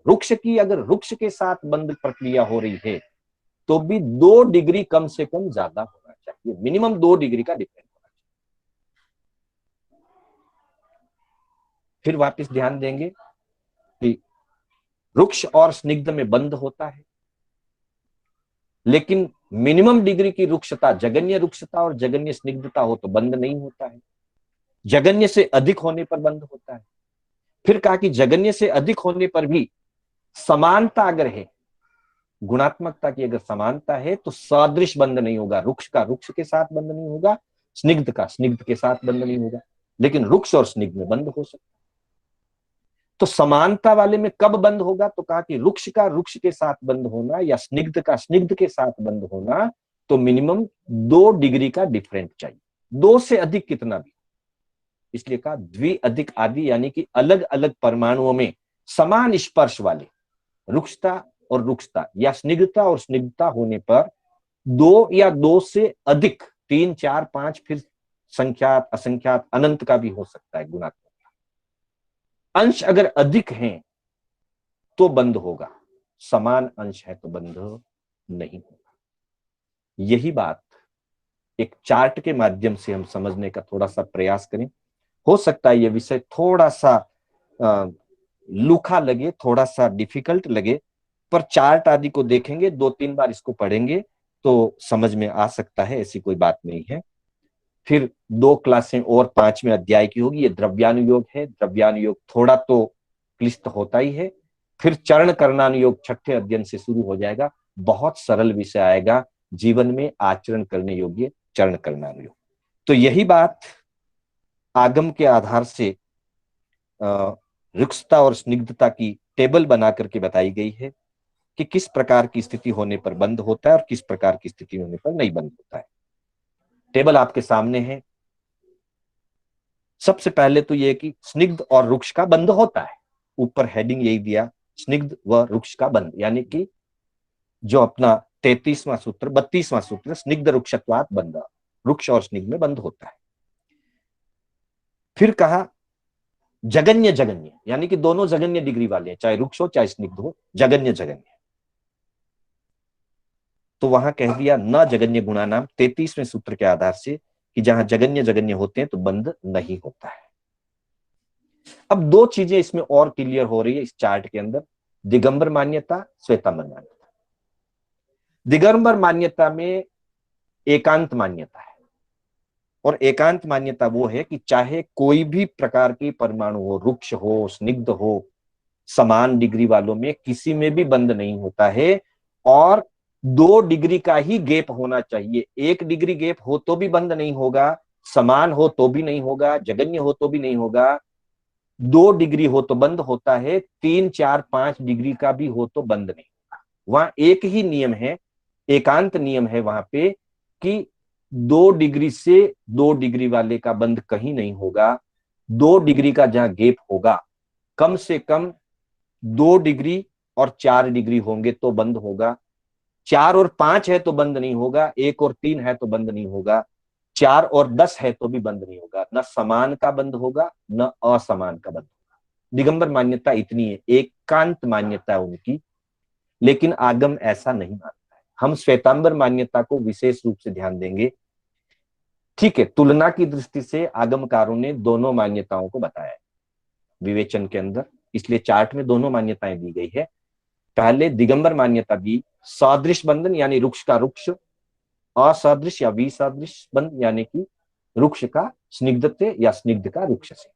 वृक्ष की अगर वृक्ष के साथ बंद प्रक्रिया हो रही है तो भी 2 डिग्री कम से कम ज्यादा होना चाहिए, मिनिमम 2 डिग्री का डिफरेंस होना चाहिए। फिर वापस ध्यान देंगे कि वृक्ष और स्निग्ध में बंद होता है, लेकिन मिनिमम डिग्री की रुक्षता, जगन्य रुक्षता और जगन्य स्निग्धता हो तो बंद नहीं होता है, जगन्य से अधिक होने पर बंद होता है। फिर कहा कि जगन्य से अधिक होने पर भी समानता अगर है, गुणात्मकता की अगर समानता है तो सादृश बंद नहीं होगा, वृक्ष का वृक्ष के साथ बंद नहीं होगा, स्निग्ध का स्निग्ध के साथ बंद नहीं होगा, लेकिन वृक्ष और स्निग्ध में बंद हो सकता है। तो समानता वाले में कब बंद होगा, तो कहा कि वृक्ष का वृक्ष के साथ बंद होना या स्निग्ध का स्निग्ध के साथ बंद होना तो मिनिमम 2 डिग्री का डिफरेंट चाहिए, 2 से अधिक कितना भी। इसलिए कहा द्वि अधिक आदि, यानी कि अलग अलग परमाणुओं में समान स्पर्श वाले रुक्षता और रुक्षता या स्निग्धता और स्निग्धता होने पर 2 या 2 से अधिक, 3, 4, 5, फिर संख्यात असंख्यात अनंत का भी हो सकता है गुणात्मक। अंश अगर अधिक हैं तो बंद होगा, समान अंश है तो बंद नहीं होगा। यही बात एक चार्ट के माध्यम से हम समझने का थोड़ा सा प्रयास करें। हो सकता है यह विषय थोड़ा सा लूखा लगे, थोड़ा सा डिफिकल्ट लगे, पर चार्ट आदि को देखेंगे, 2-3 बार इसको पढ़ेंगे तो समझ में आ सकता है, ऐसी कोई बात नहीं है। फिर 2 क्लासें और 5वें अध्याय की होगी, ये द्रव्यानुयोग है। द्रव्यानुयोग थोड़ा तो क्लिष्ट होता ही है। फिर चरण करणानुयोग 6ठे अध्ययन से शुरू हो जाएगा, बहुत सरल विषय आएगा, जीवन में आचरण करने योग्य चरण करणानुयोग। तो यही बात आगम के आधार से रुक्षता और स्निग्धता की टेबल बना करके बताई गई है कि किस प्रकार की स्थिति होने पर बंद होता है और किस प्रकार की स्थिति होने पर नहीं बंद होता है। टेबल आपके सामने है। सबसे पहले तो यह कि स्निग्ध और रुक्ष का बंद होता है, ऊपर हेडिंग यही दिया, स्निग्ध व रुक्ष का बंद, यानी कि जो अपना 33वां सूत्र 32वां सूत्र स्निग्ध रुक्षत्वात् बंध, रुक्ष और स्निग्ध में बंद होता है। फिर कहा जगन्य जगन्य, यानी कि दोनों जगन्य डिग्री वाले हैं, चाहे रुक्ष हो चाहे स्निग्ध हो, जगन्य जगन्य। तो वहां कह दिया न जगन्य गुणा नाम, 33वें सूत्र के आधार से कि जहां जगन्य जगन्य होते हैं तो बंद नहीं होता है। अब 2 चीजें इसमें और क्लियर हो रही है इस चार्ट के अंदर, दिगंबर मान्यता, श्वेतांबर मान्यता। दिगंबर मान्यता में एकांत मान्यता है, और एकांत मान्यता वो है कि चाहे कोई भी प्रकार की परमाणु हो, रुक्ष हो स्निग्ध हो, समान डिग्री वालों में किसी में भी बंद नहीं होता है, और 2 डिग्री का ही गैप होना चाहिए। 1 डिग्री गैप हो तो भी बंद नहीं होगा, समान हो तो भी नहीं होगा, जगन्य हो तो भी नहीं होगा, 2 डिग्री हो तो बंद होता है, 3, 4, 5 डिग्री का भी हो तो बंद नहीं होगा। वहां एक ही नियम है, एकांत नियम है वहां पे कि 2 डिग्री से 2 डिग्री वाले का बंद कहीं नहीं होगा। 2 डिग्री का जहां गैप होगा, कम से कम 2 डिग्री और 4 डिग्री होंगे तो बंद होगा, 4 और 5 है तो बंद नहीं होगा, 1 और 3 है तो बंद नहीं होगा, 4 और 10 है तो भी बंद नहीं होगा। न समान का बंद होगा न असमान का बंद होगा। दिगंबर मान्यता इतनी है, एकांत मान्यता है उनकी, लेकिन आगम ऐसा नहीं मानता है। हम श्वेतांबर मान्यता को विशेष रूप से ध्यान देंगे। ठीक है, तुलना की दृष्टि से आगमकारों ने दोनों मान्यताओं को बताया है विवेचन के अंदर, इसलिए चार्ट में दोनों मान्यताएं दी गई है। पहले दिगंबर मान्यता दी सदृश बंधन यानी रुक्ष का रुक्ष, असदृश या विसदृश बंध यानी कि रुक्ष का स्निग्धते या स्निग्ध का रुक्ष से।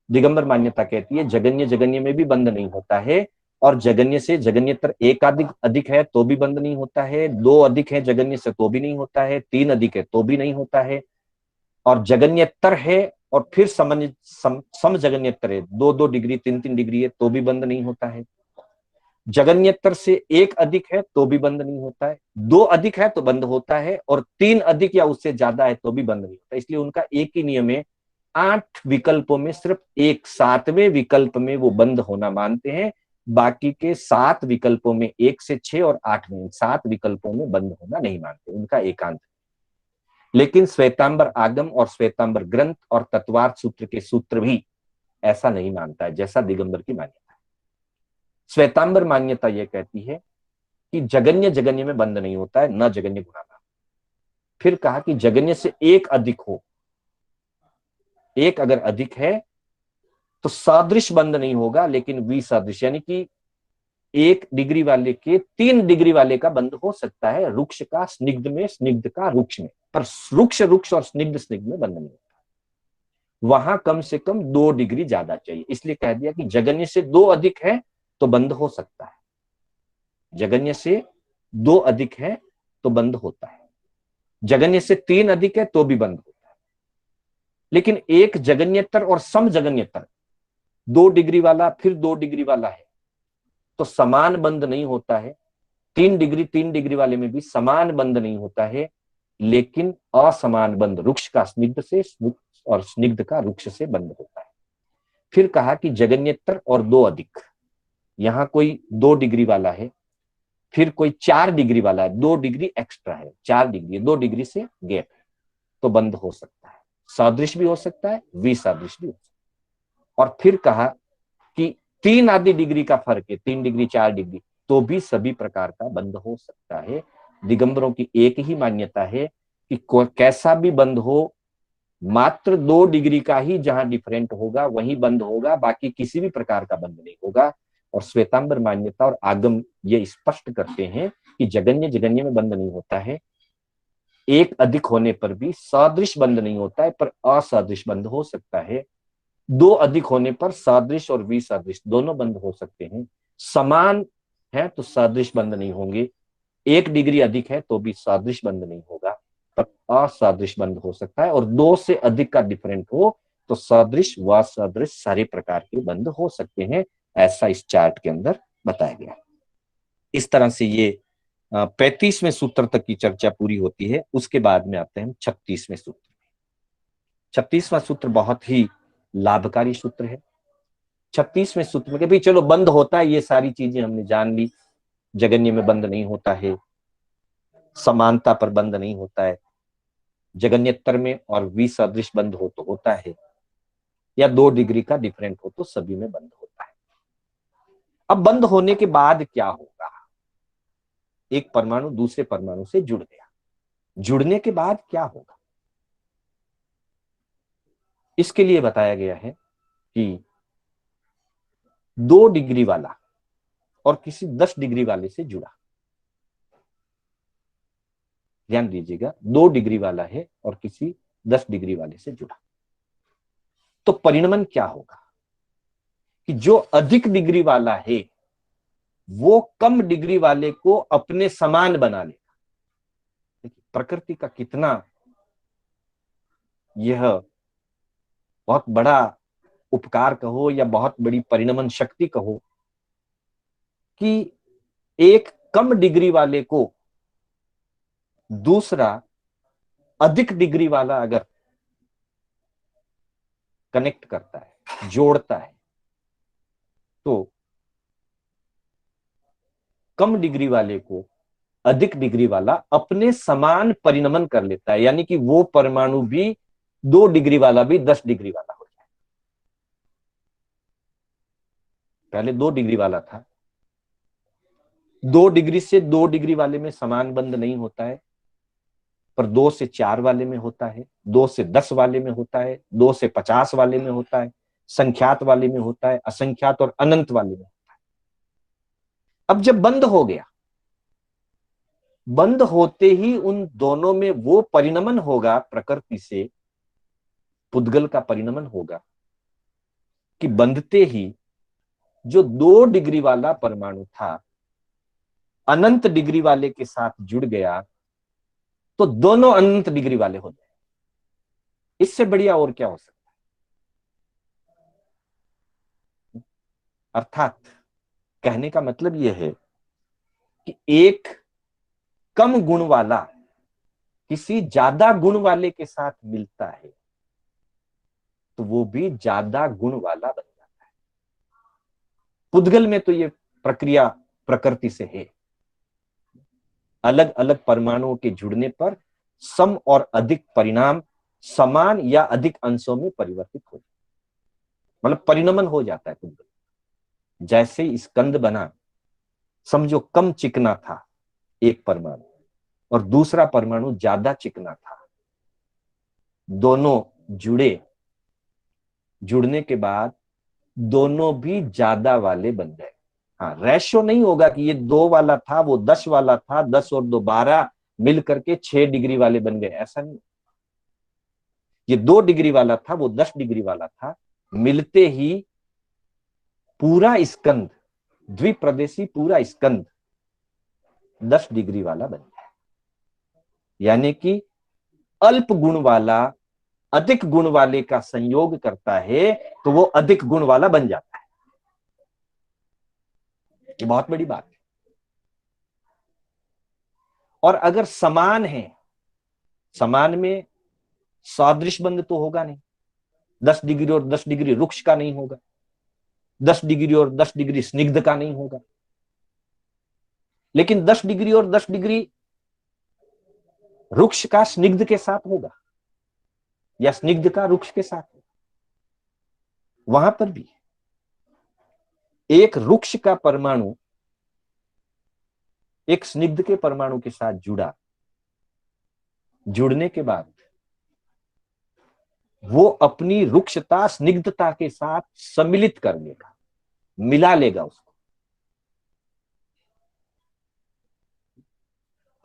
दिगंबर मान्यता कहती है जगन्य जगन्य में भी बंध नहीं होता है, और जगन्य से जगन्यतर एक अधिक अधिक है तो भी बंध नहीं होता है, दो अधिक है जगन्य से तो भी नहीं होता है, तीन अधिक है तो भी नहीं होता है, और जगन्यतर है और फिर सम जगन्यतर है, 2-2 डिग्री 3-3 डिग्री है तो भी बंध नहीं होता है। जगन्यतर से एक अधिक है तो भी बंध नहीं होता है, दो अधिक है तो बंध होता है, और तीन अधिक या उससे ज्यादा है तो भी बंध नहीं होता। इसलिए उनका एक ही नियम है, 8 विकल्पों में सिर्फ एक 7वें विकल्प में वो बंद होना मानते हैं, बाकी के 7 विकल्पों में 1 से 6 और 8 में 7 विकल्पों में बंद होना नहीं मानते, उनका एकांत। लेकिन श्वेतांबर आगम और श्वेतांबर ग्रंथ और तत्वार्थ सूत्र के सूत्र भी ऐसा नहीं मानता है जैसा दिगंबर की मान्यता है। श्वेतांबर मान्यता यह कहती है कि जगन्य जगन्य में बंद नहीं होता है, न जगन्य गुणाभाव। फिर कहा कि जगन्य से एक अधिक हो, एक अगर अधिक है तो सदृश बंद नहीं होगा, लेकिन विसदृश यानी कि 1 डिग्री वाले के 3 डिग्री वाले का बंद हो सकता है, रुक्ष का स्निग्ध में, स्निग्ध का रुक्ष में, पर रुक्ष रुक्ष और स्निग्ध स्निग्ध में बंद नहीं होता। वहां कम से कम 2 डिग्री ज्यादा चाहिए, इसलिए कह दिया कि जगन्य से 2 अधिक है तो बंद हो सकता है, जगन्य से 2 अधिक है तो बंद होता है, जगन्य से 3 अधिक है तो भी बंद होता है। लेकिन एक जगन्यतर और सम जगन्यतर 2 डिग्री वाला फिर 2 डिग्री वाला है तो समान बंद नहीं होता है, 3 डिग्री वाले में भी समान बंद नहीं होता है, लेकिन असमान बंद रुक्ष का स्निग्ध से और स्निग्ध का रुक्ष से बंद होता है। फिर कहा कि जगन्यतर और 2 अधिक, यहां कोई 2 डिग्री वाला है, फिर कोई 4 डिग्री वाला है, 2 डिग्री एक्स्ट्रा है, 4 डिग्री, 2 डिग्री से गैप है तो बंद हो सकता है, सदृश भी हो सकता है, विसदृश भी हो सकता है। और फिर कहा कि 3 आधी डिग्री का फर्क है, 3 डिग्री 4 डिग्री, तो भी सभी प्रकार का बंद हो सकता है। दिगंबरों की एक ही मान्यता है कि कैसा भी बंद हो, मात्र 2 डिग्री का ही जहां डिफरेंट होगा वही बंद होगा, बाकी किसी भी प्रकार का बंद नहीं होगा। और श्वेतांबर मान्यता और आगम ये स्पष्ट करते हैं कि जगन्य जगन्य में बंद नहीं होता है, एक अधिक होने पर भी सदृश बंद नहीं होता है, पर असदृश बंद हो सकता है, 2 अधिक होने पर सदृश और विसदृश दोनों बंद हो सकते हैं, समान है तो सदृश बंद नहीं होंगे, 1 डिग्री अधिक है तो भी सदृश बंद नहीं होगा, पर असदृश बंद हो सकता है, और 2 से अधिक का डिफरेंट हो तो सदृश व सदृश सारे प्रकार के बंद हो सकते हैं, ऐसा इस चार्ट के अंदर बताया गया। इस तरह से ये 35वें सूत्र तक की चर्चा पूरी होती है। उसके बाद में आते हैं 36वें सूत्र। 36वां सूत्र बहुत ही लाभकारी सूत्र है। 36वें सूत्र में कि भाई चलो बंद होता है, ये सारी चीजें हमने जान ली, जगन्य में बंद नहीं होता है, समानता पर बंद नहीं होता है, जगन्यतर में और विसदृश बंद हो तो होता है, या 2 डिग्री का डिफरेंट हो तो सभी में बंद होता है। अब बंद होने के बाद क्या होगा? एक परमाणु दूसरे परमाणु से जुड़ गया, जुड़ने के बाद क्या होगा? इसके लिए बताया गया है कि 2 डिग्री वाला और किसी 10 डिग्री वाले से जुड़ा, ध्यान दीजिएगा, 2 डिग्री वाला है और किसी 10 डिग्री वाले से जुड़ा, तो परिणमन क्या होगा कि जो अधिक डिग्री वाला है वो कम डिग्री वाले को अपने समान बना लेगा। देखिए प्रकृति का कितना यह बहुत बड़ा उपकार कहो या बहुत बड़ी परिणमन शक्ति कहो कि एक कम डिग्री वाले को दूसरा अधिक डिग्री वाला अगर कनेक्ट करता है, जोड़ता है, तो कम डिग्री वाले को अधिक डिग्री वाला अपने समान परिणमन कर लेता है, यानी कि वो परमाणु भी 2 डिग्री वाला भी 10 डिग्री वाला हो जाए। पहले 2 डिग्री वाला था, 2 डिग्री से 2 डिग्री वाले में समान बंध नहीं होता है, पर 2 से 4 वाले में होता है, 2 से 10 वाले में होता है, 2 से 50 वाले में होता है, संख्यात वाले में होता है, असंख्यात और अनंत वाले में होता है। अब जब बंद हो गया, बंद होते ही उन दोनों में वो परिणमन होगा, प्रकृति से पुद्गल का परिणमन होगा कि बंधते ही जो 2 डिग्री वाला परमाणु था अनंत डिग्री वाले के साथ जुड़ गया, तो दोनों अनंत डिग्री वाले हो गए। इससे बढ़िया और क्या हो सकता है? अर्थात कहने का मतलब यह है कि एक कम गुण वाला किसी ज्यादा गुण वाले के साथ मिलता है तो वो भी ज्यादा गुण वाला बन जाता है। पुद्गल में तो ये प्रक्रिया प्रकृति से है। अलग अलग परमाणुओं के जुड़ने पर सम और अधिक परिणाम समान या अधिक अंशों में परिवर्तित हो जाता है, मतलब परिणमन हो जाता है पुद्गल। जैसे स्कंद बना, समझो कम चिकना था एक परमाणु और दूसरा परमाणु ज्यादा चिकना था, दोनों जुड़े, जुड़ने के बाद दोनों भी ज्यादा वाले बन गए। हाँ, रेशो नहीं होगा कि ये 2 वाला था वो 10 वाला था, 10 और 2 12 मिल करके 6 डिग्री वाले बन गए, ऐसा नहीं। ये 2 डिग्री वाला था वो 10 डिग्री वाला था, मिलते ही पूरा स्कंद, द्विप्रदेशी पूरा स्कंद 10 डिग्री वाला बन गया। यानी कि अल्प गुण वाला अधिक गुण वाले का संयोग करता है तो वो अधिक गुण वाला बन जाता है। ये बहुत बड़ी बात है। और अगर समान है, समान में सादृश बंध तो होगा नहीं, 10 डिग्री और 10 डिग्री रुक्ष का नहीं होगा, 10 डिग्री और 10 डिग्री स्निग्ध का नहीं होगा, लेकिन 10 डिग्री और 10 डिग्री रुक्ष का स्निग्ध के साथ होगा या स्निग्ध का रुक्ष के साथ होगा। वहां पर भी एक रुक्ष का परमाणु एक स्निग्ध के परमाणु के साथ जुड़ा, जुड़ने के बाद वो अपनी रुक्षता स्निग्धता के साथ सम्मिलित कर लेगा, मिला लेगा उसको।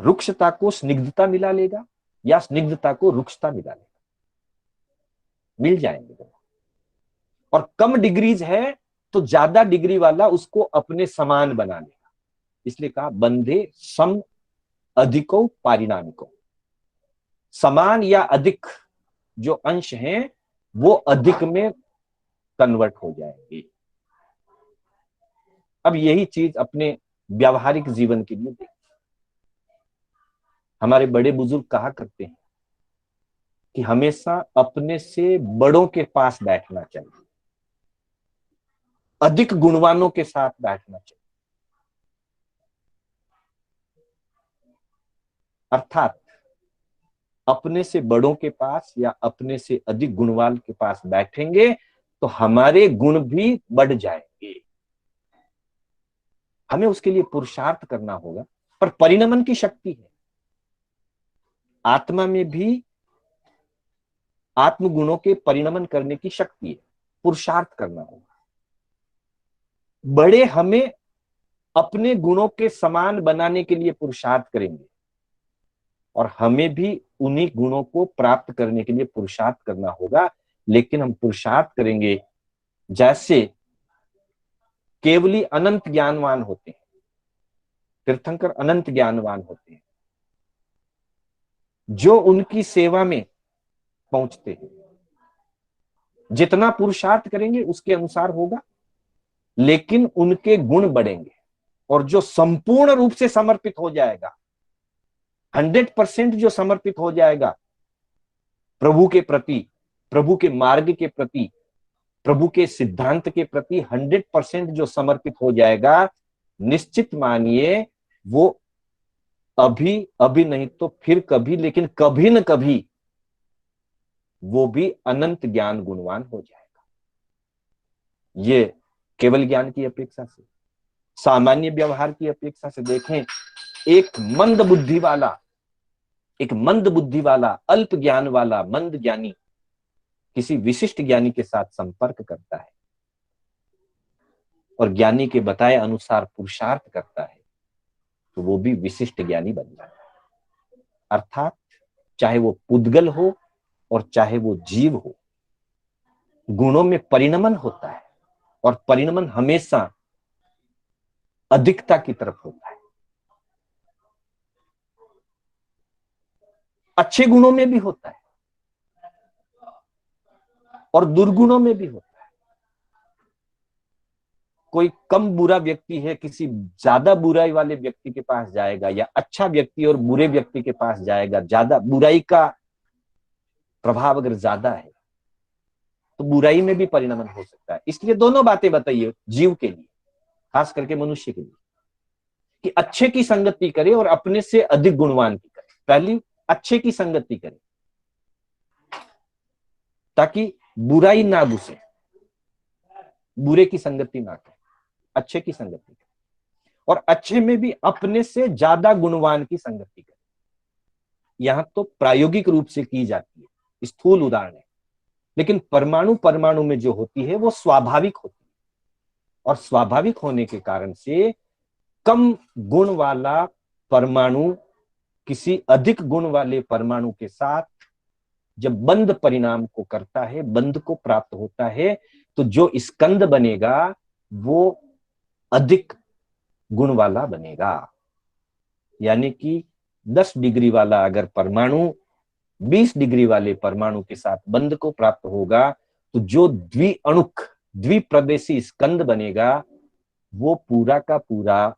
रुक्षता को स्निग्धता मिला लेगा या स्निग्धता को रुक्षता मिला लेगा, मिल जाएंगे दोनों। और कम डिग्रीज है तो ज्यादा डिग्री वाला उसको अपने समान बना लेगा, इसलिए कहा बंधे सम अधिको पारिणामिको। समान या अधिक जो अंश हैं वो अधिक में कन्वर्ट हो जाएंगे। अब यही चीज अपने व्यावहारिक जीवन के लिए देखिए। हमारे बड़े बुजुर्ग कहा करते हैं कि हमेशा अपने से बड़ों के पास बैठना चाहिए, अधिक गुणवानों के साथ बैठना चाहिए। अर्थात अपने से बड़ों के पास या अपने से अधिक गुणवान के पास बैठेंगे तो हमारे गुण भी बढ़ जाएंगे। हमें उसके लिए पुरुषार्थ करना होगा, पर परिणमन की शक्ति है। आत्मा में भी आत्मगुणों के परिणमन करने की शक्ति है, पुरुषार्थ करना होगा। बड़े हमें अपने गुणों के समान बनाने के लिए पुरुषार्थ करेंगे और हमें भी उन्हीं गुणों को प्राप्त करने के लिए पुरुषार्थ करना होगा। लेकिन हम पुरुषार्थ करेंगे जैसे केवली अनंत ज्ञानवान होते हैं, तीर्थंकर अनंत ज्ञानवान होते हैं, जो उनकी सेवा में पहुंचते हैं। जितना पुरुषार्थ करेंगे उसके अनुसार होगा, लेकिन उनके गुण बढ़ेंगे। और जो संपूर्ण रूप से समर्पित हो जाएगा, 100% जो समर्पित हो जाएगा प्रभु के प्रति, प्रभु के मार्ग के प्रति, प्रभु के सिद्धांत के प्रति 100% जो समर्पित हो जाएगा, निश्चित मानिए वो अभी अभी नहीं तो फिर कभी, लेकिन कभी न कभी वो भी अनंत ज्ञान गुणवान हो जाएगा। ये केवल ज्ञान की अपेक्षा से, सामान्य व्यवहार की अपेक्षा से देखें, एक मंद बुद्धि वाला, अल्प ज्ञान वाला मंद ज्ञानी किसी विशिष्ट ज्ञानी के साथ संपर्क करता है और ज्ञानी के बताए अनुसार पुरुषार्थ करता है, तो वो भी विशिष्ट ज्ञानी बन जाता है। अर्थात चाहे वो पुद्गल हो और चाहे वो जीव हो, गुणों में परिणमन होता है और परिणमन हमेशा अधिकता की तरफ होता है। अच्छे गुणों में भी होता है और दुर्गुणों में भी होता है। कोई कम बुरा व्यक्ति है, किसी ज्यादा बुराई वाले व्यक्ति के पास जाएगा, या अच्छा व्यक्ति और बुरे व्यक्ति के पास जाएगा, ज्यादा बुराई का प्रभाव अगर ज्यादा है तो बुराई में भी परिणमन हो सकता है। इसलिए दोनों बातें बताइए जीव के लिए, खास करके मनुष्य के लिए, कि अच्छे की संगति करे और अपने से अधिक गुणवान की करे। पहली, अच्छे की संगति करे ताकि बुराई ना घुसे, बुरे की संगति ना करे, अच्छे की संगति करे, और अच्छे में भी अपने से ज्यादा गुणवान की संगति करे। यहां तो प्रायोगिक रूप से की जाती है, स्थूल उदाहरण है, लेकिन परमाणु परमाणु में जो होती है वो स्वाभाविक होती है, और स्वाभाविक होने के कारण से कम गुण वाला परमाणु किसी अधिक गुण वाले परमाणु के साथ जब बंध परिणाम को करता है, बंध को प्राप्त होता है, तो जो स्कंद बनेगा वो अधिक गुण वाला बनेगा। यानी कि 10 डिग्री वाला अगर परमाणु 20 डिग्री वाले परमाणु के साथ बंध को प्राप्त होगा, तो जो द्विअणुक द्विप्रदेशी स्कंद बनेगा वो पूरा का पूरा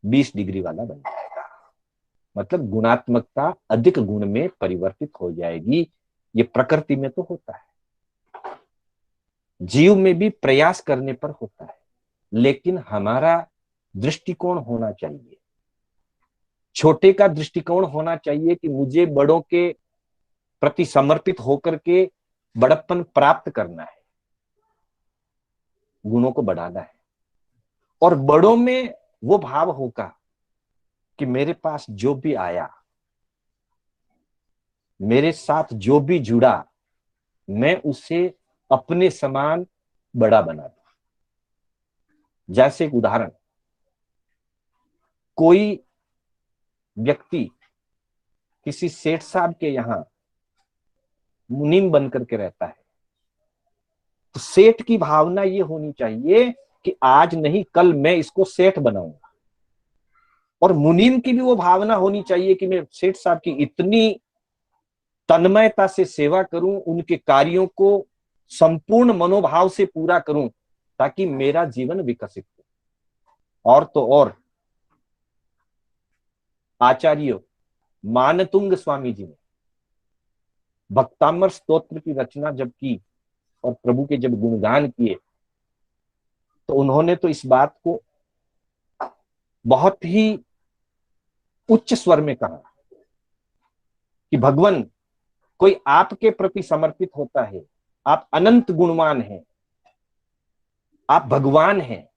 20 डिग्री वाला बन जाएगा। मतलब गुणात्मकता अधिक गुण में परिवर्तित हो जाएगी। ये प्रकृति में तो होता है, जीव में भी प्रयास करने पर होता है, लेकिन हमारा दृष्टिकोण होना चाहिए, छोटे का दृष्टिकोण होना चाहिए कि मुझे बड़ों के प्रति समर्पित होकर के बड़प्पन प्राप्त करना है, गुणों को बढ़ाना है। और बड़ों में वो भाव होगा कि मेरे पास जो भी आया, मेरे साथ जो भी जुड़ा, मैं उसे अपने समान बड़ा बना दूं। जैसे एक उदाहरण, कोई व्यक्ति किसी सेठ साहब के यहां मुनीम बन करके रहता है, तो सेठ की भावना ये होनी चाहिए कि आज नहीं कल मैं इसको सेठ बनाऊंगा। और मुनीम की भी वो भावना होनी चाहिए कि मैं सेठ साहब की इतनी तन्मयता से सेवा करूं, उनके कार्यों को संपूर्ण मनोभाव से पूरा करूं, ताकि मेरा जीवन विकसित हो। और तो और आचार्य मानतुंग स्वामी जी ने भक्तामर स्तोत्र की रचना जब की और प्रभु के जब गुणगान किए, तो उन्होंने तो इस बात को बहुत ही उच्च स्वर में कहा कि भगवान, कोई आपके प्रति समर्पित होता है, आप अनंत गुणवान हैं, आप भगवान हैं,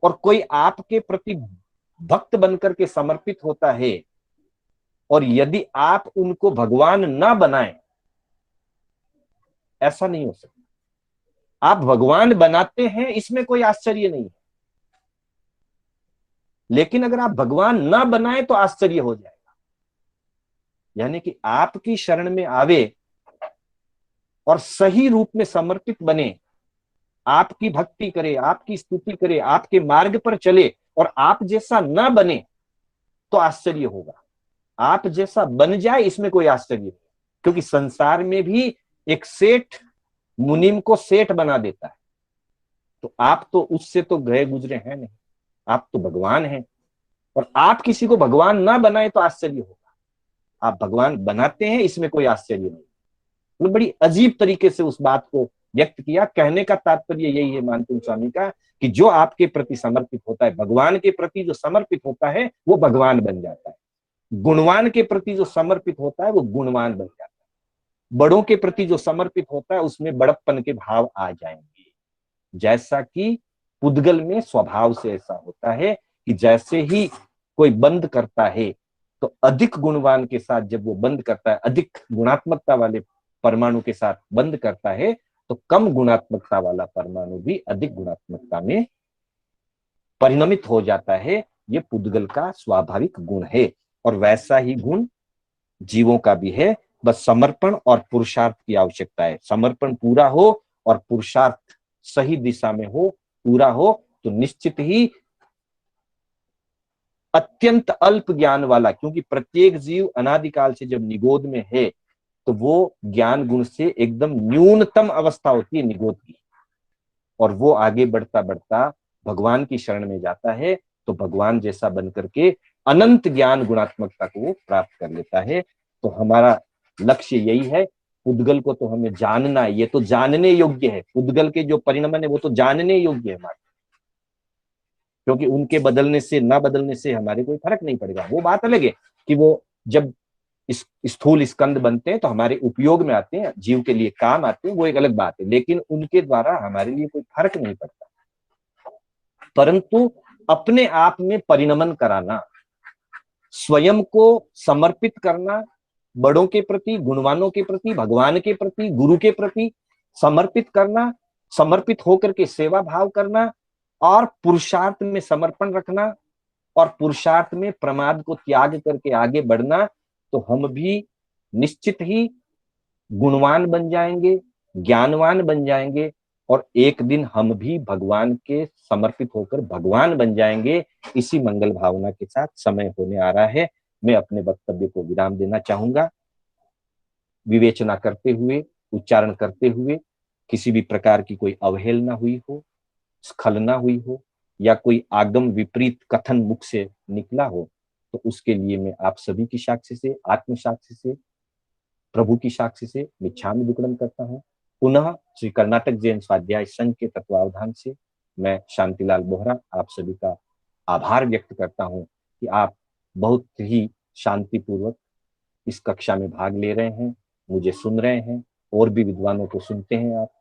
और कोई आपके प्रति भक्त बनकर के समर्पित होता है, और यदि आप उनको भगवान ना बनाएं, ऐसा नहीं हो सकता। आप भगवान बनाते हैं, इसमें कोई आश्चर्य नहीं है, लेकिन अगर आप भगवान ना बनाए तो आश्चर्य हो जाएगा। यानी कि आपकी शरण में आवे और सही रूप में समर्पित बने, आपकी भक्ति करे, आपकी स्तुति करे, आपके मार्ग पर चले, और आप जैसा ना बने तो आश्चर्य होगा। आप जैसा बन जाए इसमें कोई आश्चर्य नहीं, क्योंकि संसार में भी एक सेठ मुनीम को सेठ बना देता है, तो आप तो उससे तो गए गुजरे हैं नहीं, आप तो भगवान हैं। और आप किसी को भगवान ना बनाए तो आश्चर्य होगा, आप भगवान बनाते हैं, इसमें कोई आश्चर्य नहीं। तो बड़ी अजीब तरीके से उस बात को व्यक्त किया। कहने का तात्पर्य यही है मानतुंग स्वामी का, कि जो आपके प्रति समर्पित होता है, भगवान के प्रति जो समर्पित होता है वो भगवान बन जाता है, गुणवान के प्रति जो समर्पित होता है वो गुणवान बन जाता है, बड़ों के प्रति जो समर्पित होता है उसमें बड़प्पन के भाव आ जाएंगे। जैसा कि पुद्गल में स्वभाव से ऐसा होता है कि जैसे ही कोई बंद करता है तो अधिक गुणवान के साथ जब वो बंद करता है, अधिक गुणात्मकता वाले परमाणु के साथ बंद करता है, तो कम गुणात्मकता वाला परमाणु भी अधिक गुणात्मकता में परिणमित हो जाता है। ये पुद्गल का स्वाभाविक गुण है और वैसा ही गुण जीवों का भी है। बस समर्पण और पुरुषार्थ की आवश्यकता है। समर्पण पूरा हो और पुरुषार्थ सही दिशा में हो, पूरा हो, तो निश्चित ही अत्यंत अल्प ज्ञान वाला, क्योंकि प्रत्येक जीव अनादिकाल से जब निगोद में है तो वो ज्ञान गुण से एकदम न्यूनतम अवस्था होती है निगोद की, और वो आगे बढ़ता बढ़ता भगवान की शरण में जाता है, तो भगवान जैसा बन करके अनंत ज्ञान गुणात्मकता को वो प्राप्त कर लेता है। तो हमारा लक्ष्य यही है। पुद्गल को तो हमें जानना है, ये तो जानने योग्य है। पुद्गल के जो परिणमन है वो तो जानने योग्य है हमारे, क्योंकि उनके बदलने से ना बदलने से हमारे कोई फर्क नहीं पड़ेगा। वो बात अलग है कि वो जब इस स्थूल स्कंद बनते हैं तो हमारे उपयोग में आते हैं, जीव के लिए काम आते हैं, वो एक अलग बात है, लेकिन उनके द्वारा हमारे लिए कोई फर्क नहीं पड़ता। परंतु अपने आप में परिणमन कराना, स्वयं को समर्पित करना, बड़ों के प्रति, गुणवानों के प्रति, भगवान के प्रति, गुरु के प्रति समर्पित करना, समर्पित होकर के सेवा भाव करना, और पुरुषार्थ में समर्पण रखना, और पुरुषार्थ में प्रमाद को त्याग करके आगे बढ़ना, तो हम भी निश्चित ही गुणवान बन जाएंगे, ज्ञानवान बन जाएंगे, और एक दिन हम भी भगवान के समर्पित होकर भगवान बन जाएंगे। इसी मंगल भावना के साथ समय होने आ रहा है। मैं अपने वक्तव्य को विराम देना चाहूंगा। विवेचना करते हुए, उच्चारण करते हुए किसी भी प्रकार की कोई अवहेलना हुई हो, स्खलना हुई हो, या कोई आगम विपरीत कथन मुख से निकला हो, तो उसके लिए मैं आप सभी की साक्षी से, आत्म साक्षी से, प्रभु की साक्षी से मिच्छामि दुक्कडम करता हूँ। पुनः श्री कर्नाटक जैन स्वाध्याय संघ के तत्वावधान से मैं शांतिलाल बोहरा आप सभी का आभार व्यक्त करता हूँ कि आप बहुत ही शांतिपूर्वक इस कक्षा में भाग ले रहे हैं, मुझे सुन रहे हैं, और भी विद्वानों को सुनते हैं आप।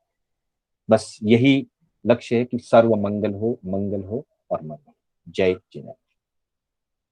बस यही लक्ष्य है कि सर्व मंगल हो और मंगल। जय जिनेन्द्र।